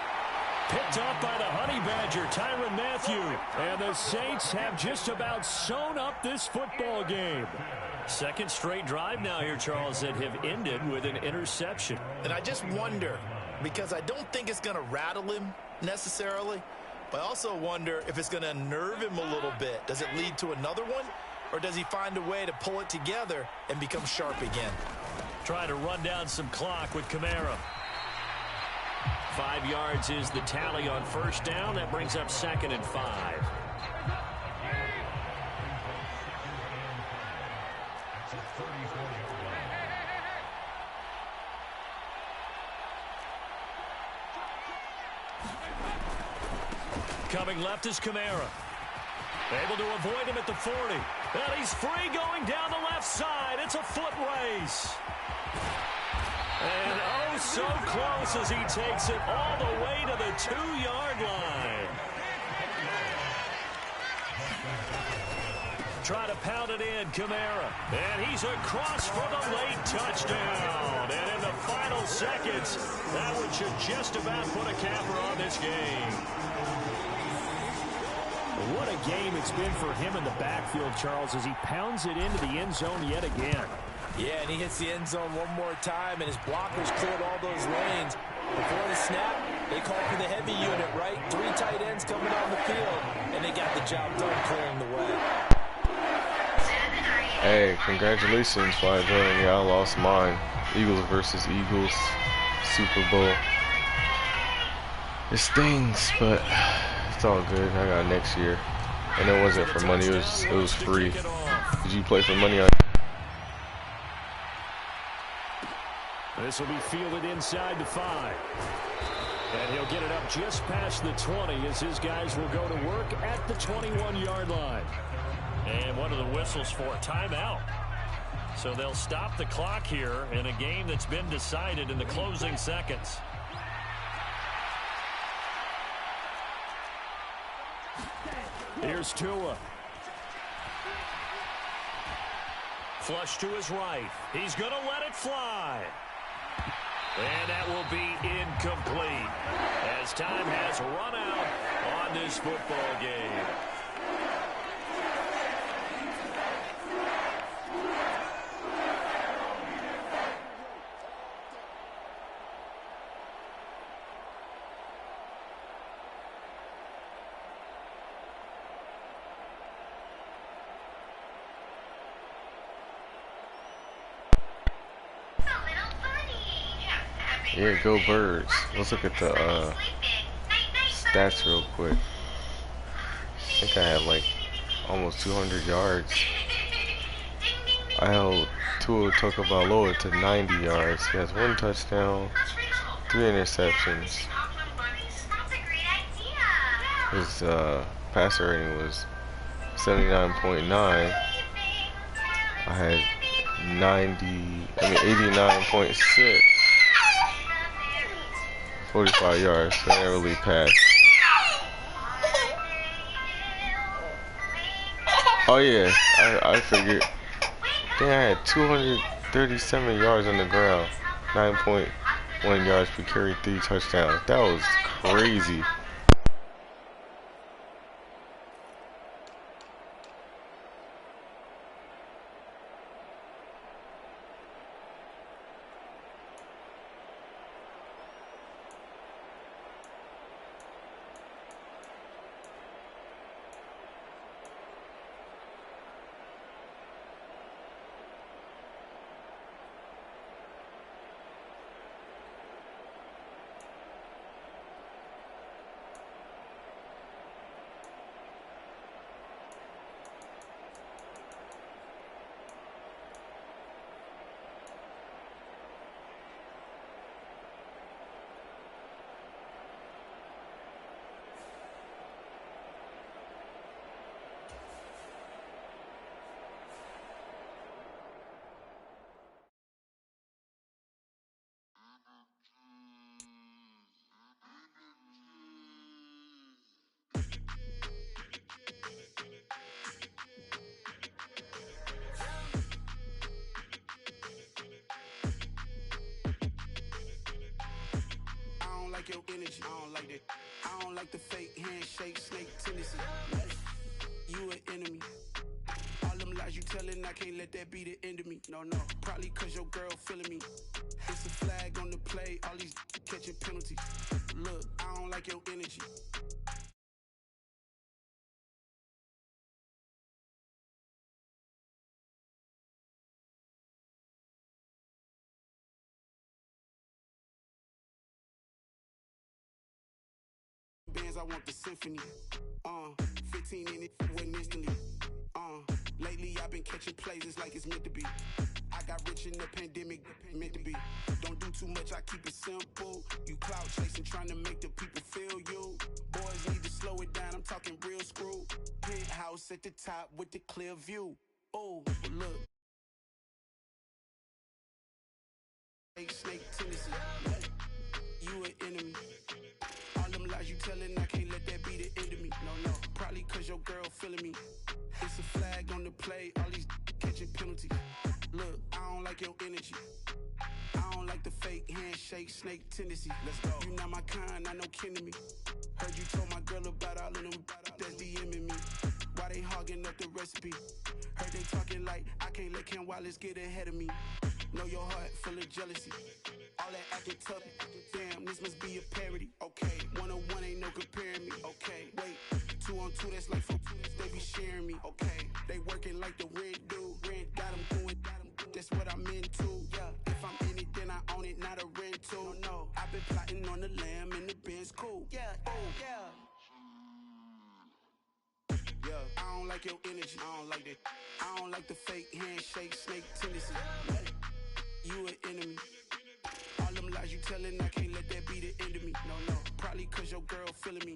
Picked up by the Honey Badger, Tyrann Mathieu. And the Saints have just about sewn up this football game. Second straight drive now here, Charles, that have ended with an interception. And I just wonder, because I don't think it's going to rattle him necessarily, but I also wonder if it's going to unnerve him a little bit. Does it lead to another one? Or does he find a way to pull it together and become sharp again? Try to run down some clock with Kamara. 5 yards is the tally on first down. That brings up 2nd and 5. Coming left is Kamara. Able to avoid him at the 40. And he's free going down the left side. It's a foot race. And oh, so close as he takes it all the way to the 2-yard line. Try to pound it in, Kamara. And he's across for the late touchdown. And in the final seconds, that one should just about put a capper on this game. What a game it's been for him in the backfield, Charles, as he pounds it into the end zone yet again. Yeah, and he hits the end zone one more time, and his blockers cleared all those lanes. Before the snap, they called for the heavy unit, right? 3 tight ends coming on the field, and they got the job done clearing the way. Hey, congratulations, 5 billion. Yeah, I lost mine. Eagles versus Eagles, Super Bowl. It stings, but it's all good. I got next year, and it wasn't for money. It was free. Did you play for money on? This will be fielded inside the 5. And he'll get it up just past the 20 as his guys will go to work at the 21-yard line. And one of the whistles for timeout. So they'll stop the clock here in a game that's been decided in the closing seconds. Here's Tua. Flush to his right. He's going to let it fly. And that will be incomplete as time has run out on this football game. Yeah, go Birds. Let's look at the stats real quick. I think I had like almost 200 yards. I held Tua Tagovailoa to 90 yards. He has 1 touchdown, 3 interceptions. His passer rating was 79.9. I had 89.6. 45 yards, so I didn't really pass. Oh yeah, I figured. Dang, I had 237 yards on the ground, 9.1 yards per carry, 3 touchdowns. That was crazy. energy. I don't like that. I don't like the fake handshake, snake tendency. You an enemy. All them lies you telling, I can't let that be the end of me. No, probably cause your girl feeling me. It's a flag on the play, all these catching penalties. Look, I don't like your energy. Bands, I want the symphony. 15 in it, went instantly. Lately I've been catching plays, it's like it's meant to be. I got rich in the pandemic, meant to be. Don't do too much, I keep it simple. You clout chasing, trying to make the people feel you. Boys need to slow it down, I'm talking real screw. Penthouse at the top with the clear view. Oh, look. Snake tendency. You an enemy. All them lies you telling, I can't let that be the end of me. No, probably cause your girl feeling me. It's a flag on the play, all these catching penalties. Look, I don't like your energy. I don't like the fake handshake, snake tendency. Let's go. You not my kind, I know kin to me. Heard you told my girl about all of them that's DMing me. Why they hogging up the recipe? Heard they talking like I can't let Ken Wallace get ahead of me. Know your heart full of jealousy. All that acting tough, damn, this must be a parody. Okay, 1-on-1 ain't no comparing me. Okay, wait, 2-on-2, that's like 4, they be sharing me. Okay, they working like the rent do. Rent got them going, that's what I'm into. Yeah, if I'm in it, then I own it, not a rental. No, I've been plotting on the lamb and the Benz cool. Yeah, oh, yeah. I don't like your energy, I don't like that. I don't like the fake handshake, snake tendency. You an enemy. All them lies you telling, I can't let that be the end of me. No, probably cause your girl feeling me.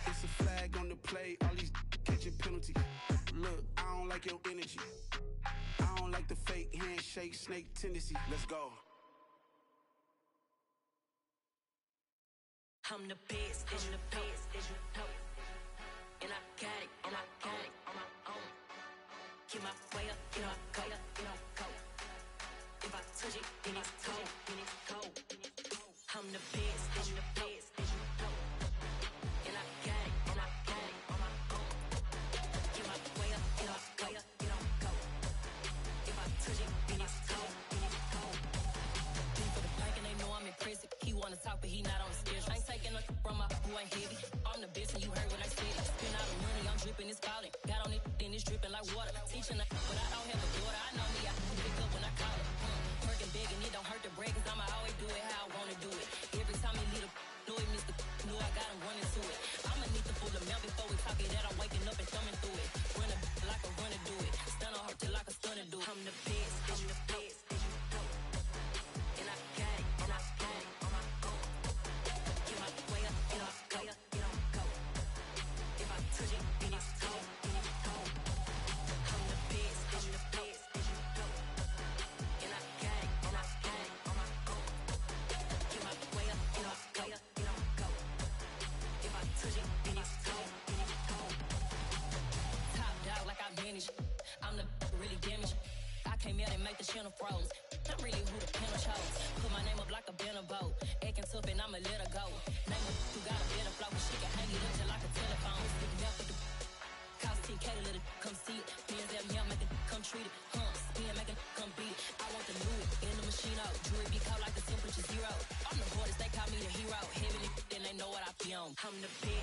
It's a flag on the play, all these catching penalties. Look, I don't like your energy. I don't like the fake handshake, snake tendency. Let's go. I'm the best, as you know, and I got it, on my own. Get my way up, get my go, go. If I touch it, then it's cold, I'm the best, as you know, and I got it, on my own. Get my way up, get my go. If I touch it, then it's cold, Deep for the blank and they know I'm impressive. He wanna talk, but he not on the schedule. I ain't taking nothing from my boy, ain't heavy. I'm the best and you heard what I said. Spend all the money, I'm dripping, it's falling. Got on it, then it's dripping like water. Teaching but I don't have a daughter. I know me, I pick up when I call it. Working big and it don't hurt to break, cause I'ma always do it how I wanna do it. Every time he lead a know it, Mr. Know I got him running to it. I'ma need to pull the mail before we talk it that I'm waking up and thumbing through it. Run a like a runner do it. Stun on her till like a stunner do it. I'm the best, I'm the best, and I got it, on my own. Get my way up, get my go. If I touch it, then it's cold, I'm the best, I'm the best, and I got it, on my own. Get my way up, get my go. If I touch it, then it's cold, Top dog like I manage. I'm the really damaged. I came out and make the channel froze. Not really who the panel chose. Put my name up like a banner boat. Acting tough and I'ma let her go. Name her who got a better flow, but she can hang it up till like a telephone. Stick me out for the cost 10K to let it come see it. Bands that me, I make it come treat it. Spin, make it come beat it. I want the Louis in the machine out. Jewelry be cold like the temperature 0. I'm the hardest, they call me the hero. Heavy then they know what I be on. I'm the best.